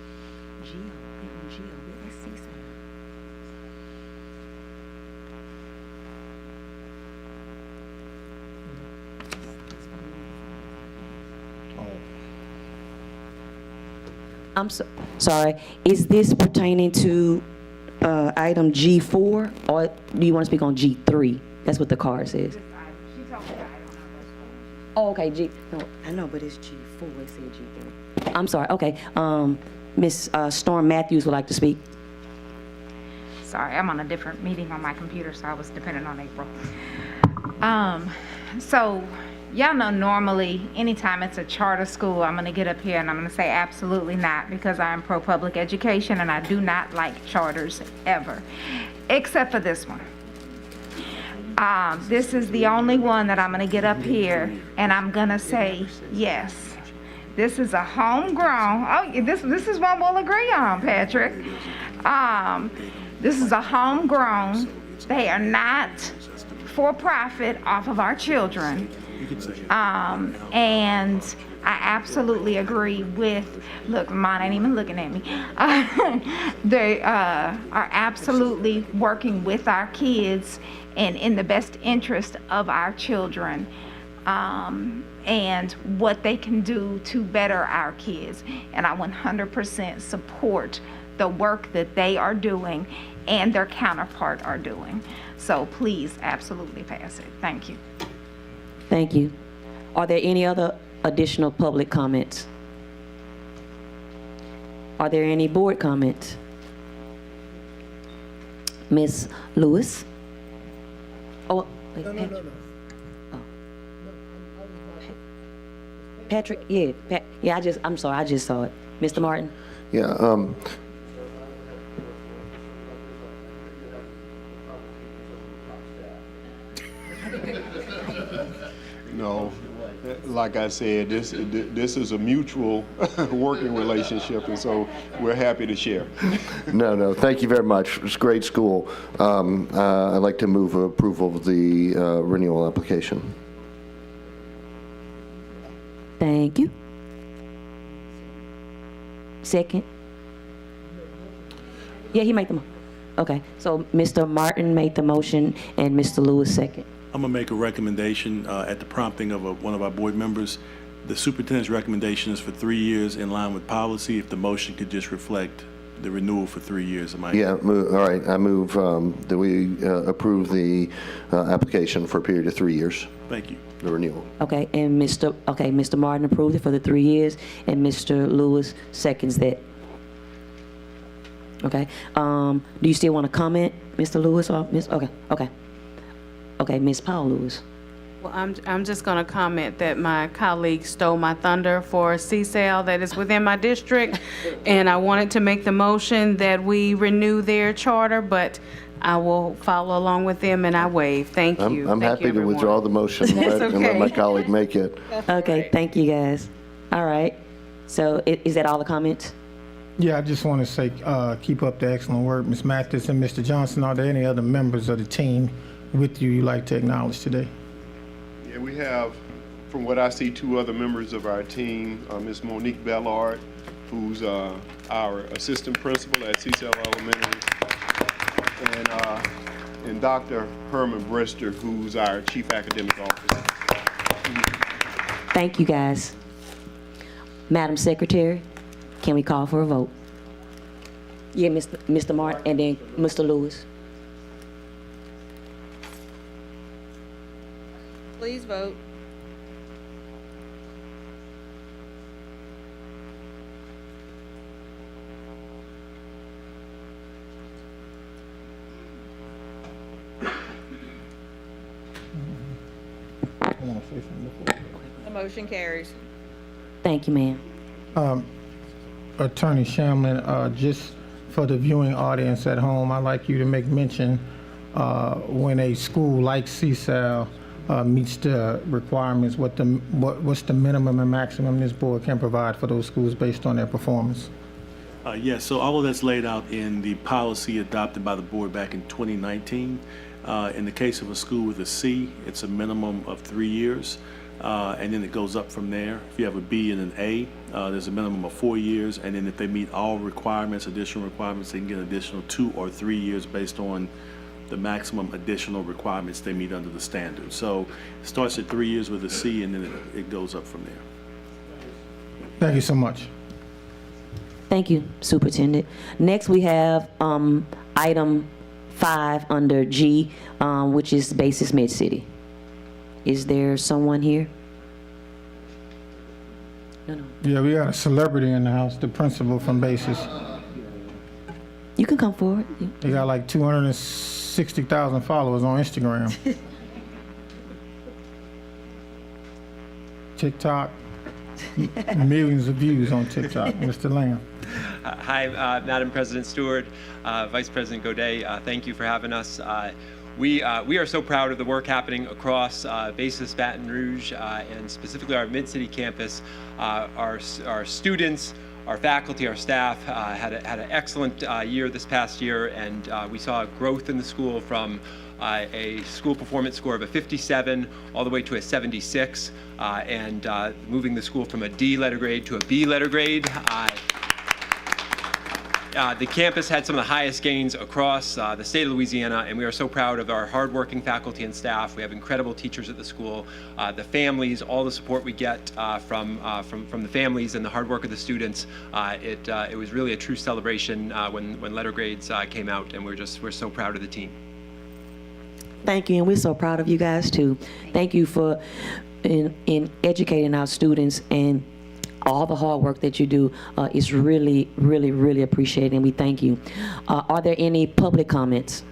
A: G. Let's see something. I'm sorry. Is this pertaining to item G4, or do you want to speak on G3? That's what the card says. Oh, okay, G. No, I know, but it's G4. It said G3. I'm sorry. Okay. Miss Storm Matthews would like to speak.
V: Sorry, I'm on a different meeting on my computer, so I was dependent on April. So y'all know normally anytime it's a charter school, I'm gonna get up here and I'm gonna say absolutely not, because I'm pro public education and I do not like charters ever, except for this one. This is the only one that I'm gonna get up here and I'm gonna say yes. This is a homegrown, this is one we'll agree on, Patrick. This is a homegrown, they are not for profit off of our children. And I absolutely agree with, look, mine ain't even looking at me. They are absolutely working with our kids and in the best interest of our children, and what they can do to better our kids. And I 100% support the work that they are doing and their counterpart are doing. So please absolutely pass it. Thank you.
A: Thank you. Are there any other additional public comments? Are there any board comments? Ms. Lewis? Oh, wait, Patrick. Oh. Patrick, yeah, I'm sorry, I just saw it. Mr. Martin?
N: Yeah,
F: No, like I said, this is a mutual working relationship, and so we're happy to share.
N: no, thank you very much. It's a great school. I'd like to move approval of the renewal application.
A: Thank you. Second? Yeah, he made the okay. So Mr. Martin made the motion and Mr. Lewis second.
T: I'm going to make a recommendation at the prompting of one of our board members. The superintendent's recommendation is for 3 years in line with policy. If the motion could just reflect the renewal for 3 years.
N: Yeah, all right. I move that we approve the application for a period of 3 years.
T: Thank you.
N: The renewal.
A: Okay, and Mr. Martin approved it for the 3 years, and Mr. Lewis seconds that. Okay. Do you still want to comment, Mr. Lewis or Miss? Okay, Miss Paul Lewis.
I: Well, I'm just going to comment that my colleague stole my thunder for CSAL that is within my district, and I wanted to make the motion that we renew their charter, but I will follow along with them, and I waive. Thank you.
N: I'm happy to withdraw the motion and let my colleague make it.
A: Okay, thank you, guys. All right. So is that all the comments?
O: Yeah, I just want to say, keep up the excellent work, Ms. Mathis and Mr. Johnson. Are there any other members of the team with you you'd like to acknowledge today?
F: Yeah, we have, from what I see, 2 other members of our team, Ms. Monique Bellard, who's our assistant principal at CSAL Elementary, and Dr. Herman Brister, who's our chief academic officer.
A: Thank you, guys. Madam Secretary, can we call for a vote? Yeah, Mr. Martin and then Mr. Lewis.
K: Please vote. The motion carries.
A: Thank you, ma'am.
O: Attorney Shamlin, just for the viewing audience at home, I'd like you to make mention when a school like CSAL meets the requirements, what's the minimum and maximum this board can provide for those schools based on their performance?
T: Yes, so all of that's laid out in the policy adopted by the board back in 2019. In the case of a school with a C, it's a minimum of 3 years, and then it goes up from there. If you have a B and an A, there's a minimum of 4 years, and then if they meet all requirements, additional requirements, they can get an additional 2 or 3 years based on the maximum additional requirements they meet under the standard. So it starts at 3 years with a C, and then it goes up from there.
O: Thank you so much.
A: Thank you, Superintendent. Next, we have item 5 under G, which is Basis Mid-City. Is there someone here? No.
O: Yeah, we got a celebrity in the house, the principal from Basis.
A: You can come forward. Yeah.
O: They got like 260,000 followers on Instagram. TikTok, millions of views on TikTok. Mr. Lamb.
W: Hi, Madam President Stewart, Vice President Godet, thank you for having us. We are so proud of the work happening across Basis Baton Rouge and specifically our Mid-City campus. Our students, our faculty, our staff had an excellent year this past year, and we saw growth in the school from a school performance score of a 57 all the way to a 76, and moving the school from a D letter grade to a B letter grade. The campus had some of the highest gains across the state of Louisiana, and we are so proud of our hardworking faculty and staff. We have incredible teachers at the school, the families, all the support we get from the families and the hard work of the students. It was really a true celebration when letter grades came out, and we're so proud of the team.
A: Thank you, and we're so proud of you guys too. Thank you for in educating our students, and all the hard work that you do is really, really, really appreciated, and we thank you. Are there any public comments?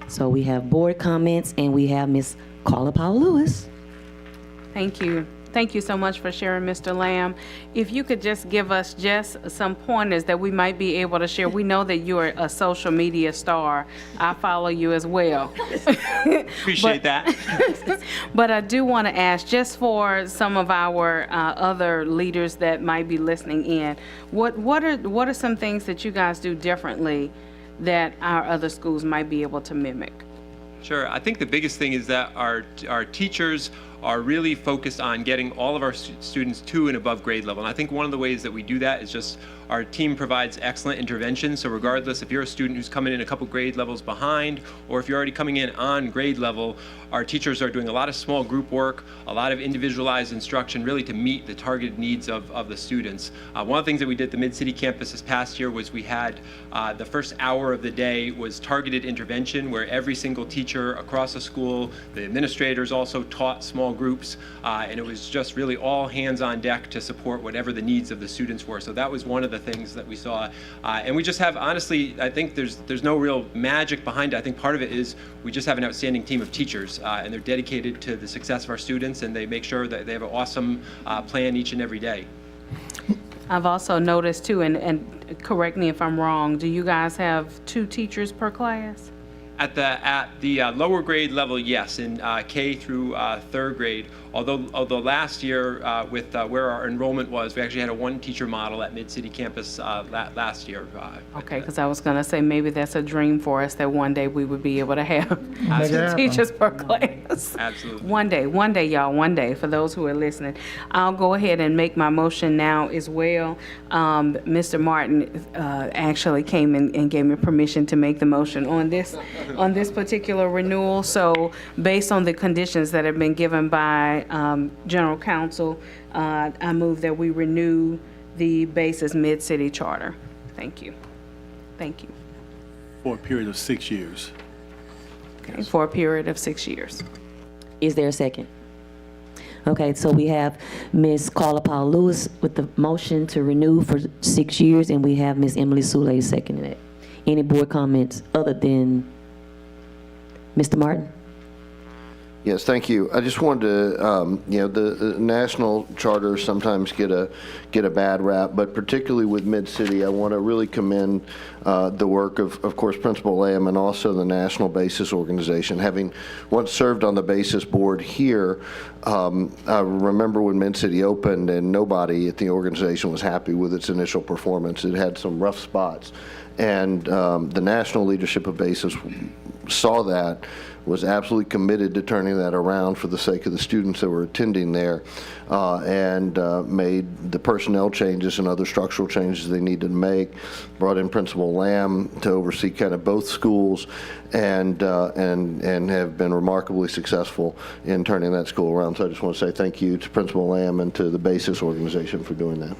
A: So we have board comments, and we have Ms. Carla Powell Lewis.
I: Thank you. Thank you so much for sharing, Mr. Lamb. If you could just give us just some pointers that we might be able to share. We know that you're a social media star. I follow you as well.
W: Appreciate that.
I: But I do want to ask, just for some of our other leaders that might be listening in, what are some things that you guys do differently that our other schools might be able to mimic?
W: Sure. I think the biggest thing is that our teachers are really focused on getting all of our students to and above grade level. And I think one of the ways that we do that is just our team provides excellent intervention. So regardless if you're a student who's coming in a couple grade levels behind, or if you're already coming in on grade level, our teachers are doing a lot of small group work, a lot of individualized instruction, really to meet the targeted needs of the students. One of the things that we did at the Mid-City campus this past year was we had the first hour of the day was targeted intervention, where every single teacher across the school, the administrators also taught small groups, and it was just really all hands on deck to support whatever the needs of the students were. So that was one of the things that we saw. And we just have, honestly, I think there's no real magic behind it. I think part of it is we just have an outstanding team of teachers, and they're dedicated to the success of our students, and they make sure that they have an awesome plan each and every day.
I: I've also noticed too, and correct me if I'm wrong, do you guys have 2 teachers per class?
W: At the lower grade level, yes, in K through 3rd grade. Although last year, with where our enrollment was, we actually had a 1-teacher model at Mid-City campus last year.
I: Okay, because I was going to say maybe that's a dream for us, that one day we would be able to have 2 teachers per class.
W: Absolutely.
I: One day, y'all, one day, for those who are listening. I'll go ahead and make my motion now as well. Mr. Martin actually came and gave me permission to make the motion on this particular renewal. So based on the conditions that have been given by General Counsel, I move that we renew the Basis Mid-City Charter. Thank you. Thank you.
T: For a period of 6 years.
I: Okay, for a period of 6 years.
A: Is there a second? Okay, so we have Ms. Carla Paul Lewis with the motion to renew for 6 years, and we have Ms. Emily Sule seconding it. Any board comments other than Mr. Martin?
N: Yes, thank you. I just wanted to, the national charters sometimes get a bad rap, but particularly with Mid-City, I want to really commend the work of course, Principal Lamb and also the National Basis Organization. Having once served on the Basis board here, I remember when Mid-City opened and nobody at the organization was happy with its initial performance. It had some rough spots. And the national leadership of Basis saw that, was absolutely committed to turning that around for the sake of the students that were attending there, and made the personnel changes and other structural changes they needed to make, brought in Principal Lamb to oversee kind of both schools, and have been remarkably successful in turning that school around. So I just want to say thank you to Principal Lamb and to the Basis organization for doing that.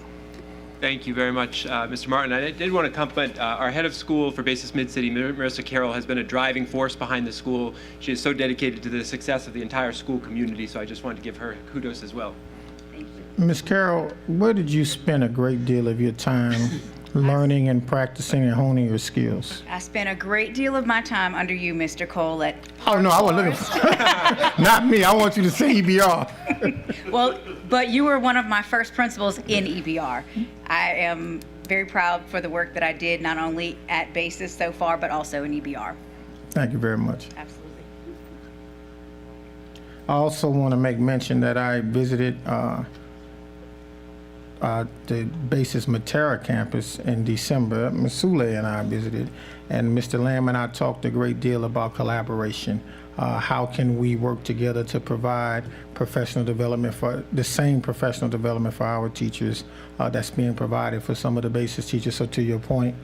W: Thank you very much, Mr. Martin. I did want to compliment our head of school for Basis Mid-City, Marissa Carroll, has been a driving force behind the school. She is so dedicated to the success of the entire school community, so I just wanted to give her kudos as well.
O: Thank you. Ms. Carroll, where did you spend a great deal of your time learning and practicing and honing your skills?
E: I spent a great deal of my time under you, Mr. Cole, at
O: Oh, no, I wasn't looking for not me. I want you to say EBR.
E: Well, but you were one of my first principals in EBR. I am very proud for the work that I did, not only at Basis so far, but also in EBR.
O: Thank you very much.
E: Absolutely.
O: I also want to make mention that I visited the Basis Matera campus in December. Ms. Sule and I visited, and Mr. Lamb and I talked a great deal about collaboration. How can we work together to provide professional development for the same professional development for our teachers that's being provided for some of the Basis teachers. So to your point,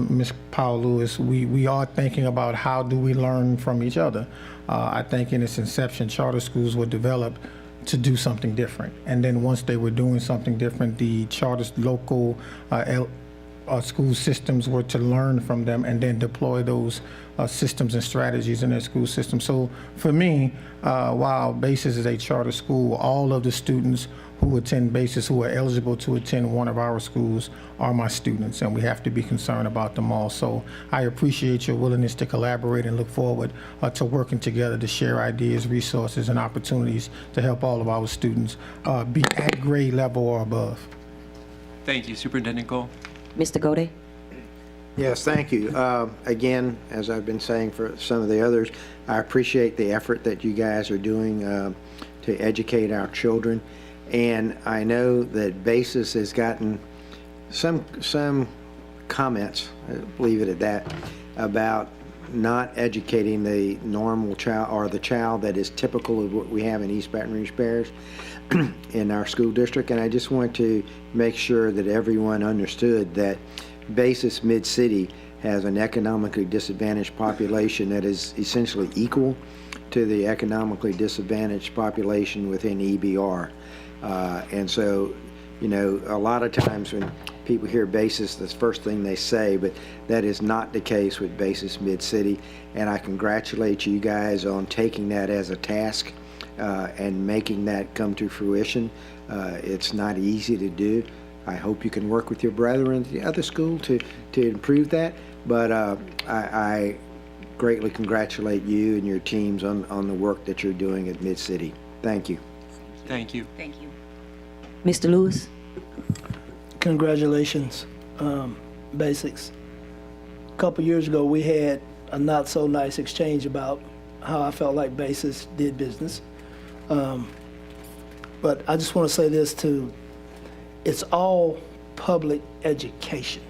O: Ms. Powell Lewis, we are thinking about how do we learn from each other. I think in its inception, charter schools were developed to do something different. And then once they were doing something different, the charter local school systems were to learn from them and then deploy those systems and strategies in their school system. So for me, while Basis is a charter school, all of the students who attend Basis who are eligible to attend one of our schools are my students, and we have to be concerned about them all. So I appreciate your willingness to collaborate and look forward to working together to share ideas, resources, and opportunities to help all of our students be at grade level or above.
W: Thank you, Superintendent Cole.
A: Mr. Gode?
G: Yes, thank you. Again, as I've been saying for some of the others, I appreciate the effort that you guys are doing to educate our children. And I know that Basis has gotten some comments, I'll leave it at that, about not educating the normal child or the child that is typical of what we have in East Baton Rouge Parish in our school district. And I just want to make sure that everyone understood that Basis Mid-City has an economically disadvantaged population that is essentially equal to the economically disadvantaged population within EBR. And so, you know, a lot of times when people hear Basis, that's the first thing they say, but that is not the case with Basis Mid-City. And I congratulate you guys on taking that as a task and making that come to fruition. It's not easy to do. I hope you can work with your brethren at the other school to improve that. But I greatly congratulate you and your teams on the work that you're doing at Mid-City. Thank you.
W: Thank you.
E: Thank you.
A: Mr. Lewis?
P: Congratulations, Basics. A couple years ago, we had a not so nice exchange about how I felt like Basis did business. But I just want to say this too. It's all public education.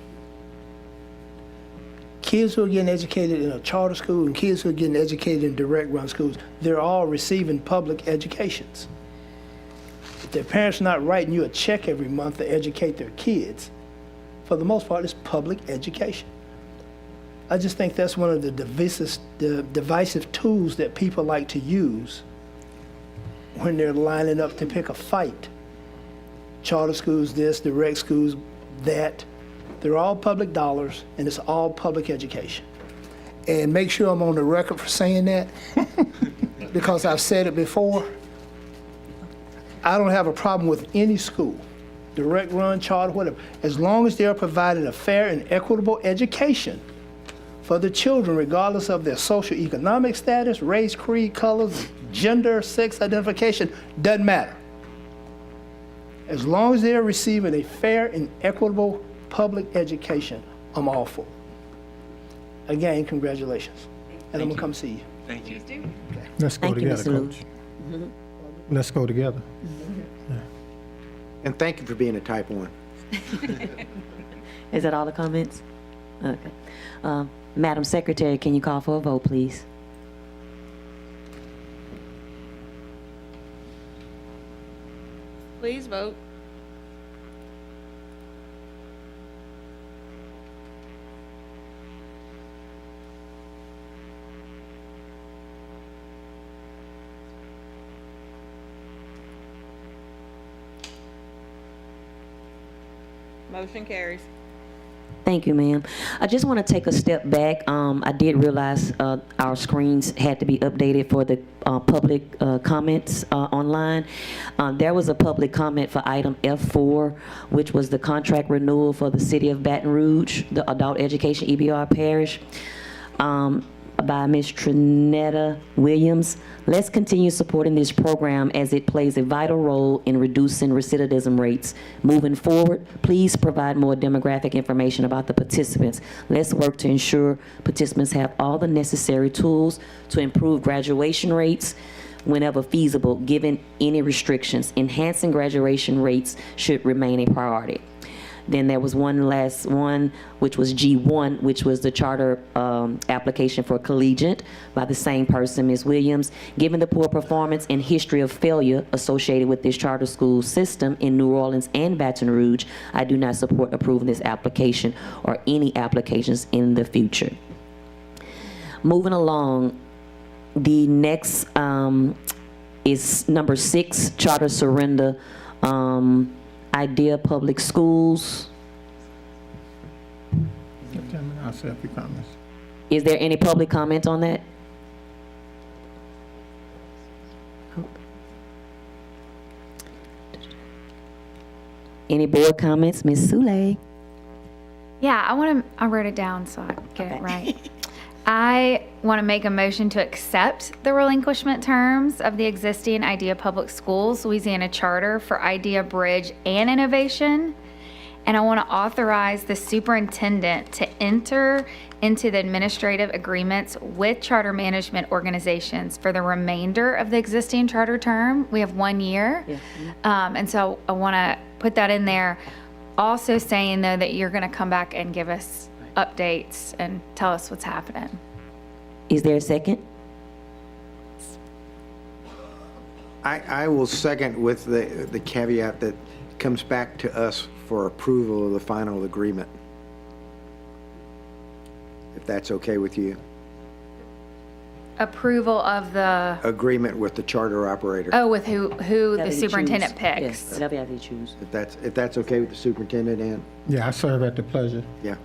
P: Kids who are getting educated in a charter school and kids who are getting educated in direct run schools, they're all receiving public educations. If their parents are not writing you a check every month to educate their kids, for the most part, it's public education. I just think that's one of the divisive tools that people like to use when they're lining up to pick a fight. Charter schools this, direct schools that. They're all public dollars, and it's all public education. And make sure I'm on the record for saying that, because I've said it before. I don't have a problem with any school, direct run, charter, whatever, as long as they're providing a fair and equitable education for the children, regardless of their socioeconomic status, race, creed, colors, gender, sex identification, doesn't matter. As long as they're receiving a fair and equitable public education, I'm all for it. Again, congratulations. And I'm gonna come see you.
W: Thank you.
O: Let's go
A: Thank you,
O: together,
A: Mr. Lewis.
O: Coach. Let's go together.
G: And thank you for being a type 1.
A: Is that all the comments? Okay. Madam Secretary, can you call for a vote, please?
K: Please vote. Motion carries.
A: Thank you, ma'am. I just want to take a step back. I did realize our screens had to be updated for the public comments online. There was a public comment for item F4, which was the contract renewal for the City of Baton Rouge, the Adult Education EBR Parish, by Ms. Trinetta Williams. Let's continue supporting this program as it plays a vital role in reducing recidivism rates. Moving forward, please provide more demographic information about the participants. Let's work to ensure participants have all the necessary tools to improve graduation rates whenever feasible, given any restrictions. Enhancing graduation rates should remain a priority. Then there was one last one, which was G1, which was the charter application for collegiate by the same person, Ms. Williams. Given the poor performance and history of failure associated with this charter school system in New Orleans and Baton Rouge, I do not support approving this application or any applications in the future. Moving along, the next is number 6, charter surrender. Idea Public Schools.
O: I'll say a few comments.
A: Is there any public comment on that? Any board comments? Ms. Sule?
H: Yeah, I wrote it down so I get it right. I want to make a motion to accept the relinquishment terms of the existing Idea Public Schools Louisiana Charter for Idea Bridge and Innovation. And I want to authorize the superintendent to enter into the administrative agreements with charter management organizations for the remainder of the existing charter term. We have 1 year.
A: Yeah.
H: And so I want to put that in there. Also saying, though, that you're going to come back and give us updates and tell us what's happening.
A: Is there a second?
G: I will second with the caveat that comes back to us for approval of the final agreement. If that's okay with you.
H: Approval of the,
G: Agreement with the charter operator.
H: oh, with who
A: Whatever
H: the
A: you
H: superintendent
A: choose.
H: picks.
A: Yes, whatever you choose.
G: If that's okay with the superintendent, Ann?
O: Yeah, I serve at the pleasure.
G: Yeah,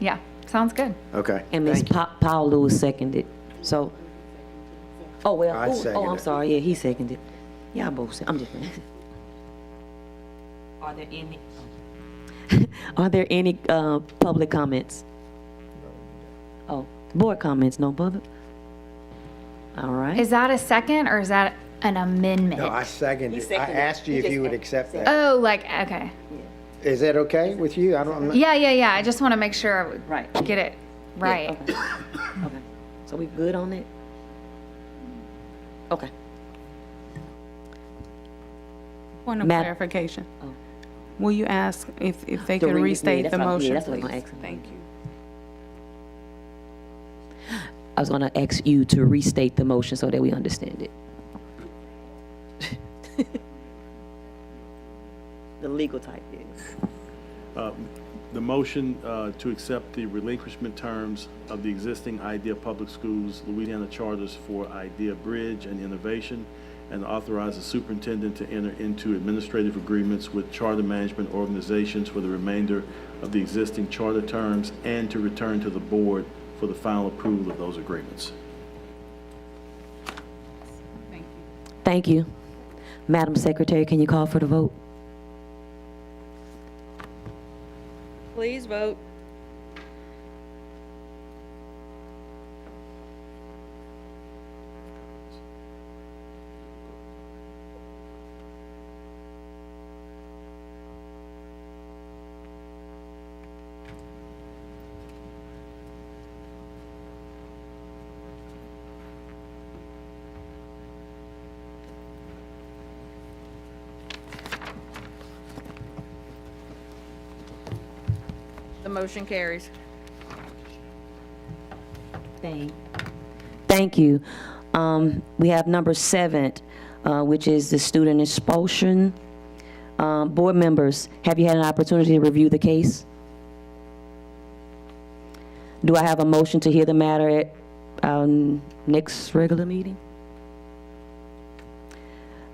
H: Yeah, sounds good.
G: okay.
A: And Ms.
G: Thank you.
A: Paul Lewis seconded. So, oh, well,
G: I
A: oh, I'm
G: seconded.
A: sorry. Yeah, he seconded. Yeah, I both said. I'm just kidding. Are there any public comments? Oh, board comments, no public? All right.
H: Is that a second or is that an amendment?
G: No, I seconded. I
A: seconded.
G: asked you
A: He
G: if you
A: just
G: would accept that.
H: Oh, like, okay.
G: Is that okay with you? I'm not-
H: Yeah. I just want to make sure I would
A: Right.
H: get it right.
A: Okay. Okay. So we good on it? Okay.
I: Point of
A: Madam-
I: clarification.
A: Oh.
I: Will you ask if they
A: To
I: can
A: yeah,
I: restate
A: that's
I: the
A: what I- yeah,
I: motion,
A: that's what I'm
I: please?
A: gonna ask him.
I: Thank you.
A: I was gonna ask you to restate the motion so that we understand it. The legal type is.
T: The motion to accept the relinquishment terms of the existing Idea Public Schools Louisiana charters for Idea Bridge and Innovation, and authorize the superintendent to enter into administrative agreements with charter management organizations for the remainder of the existing charter terms, and to return to the board for the final approval of those agreements.
A: Thank you. Madam Secretary, can you call for the vote?
K: Please vote. The motion carries.
A: Thank you. We have number 7, which is the student expulsion. Board members, have you had an opportunity to review the case? Do I have a motion to hear the matter at our next regular meeting?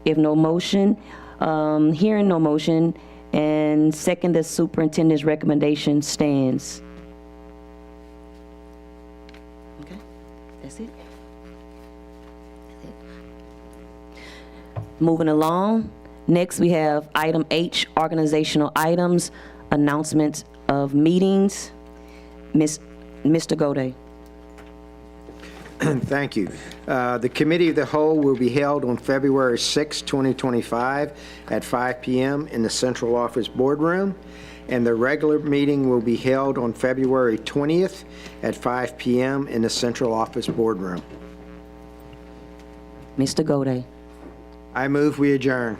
A: If no motion, hearing no motion, and second, the superintendent's recommendation stands. Okay, that's it. Moving along, next we have item H, organizational items, announcements of meetings. Mr. Gode.
G: Thank you. The Committee of the Whole will be held on February 6, 2025 at 5 p.m. in the Central Office Boardroom, and the regular meeting will be held on February 20th at 5 p.m. in the Central Office Boardroom.
A: Mr. Gode.
G: I move we adjourn.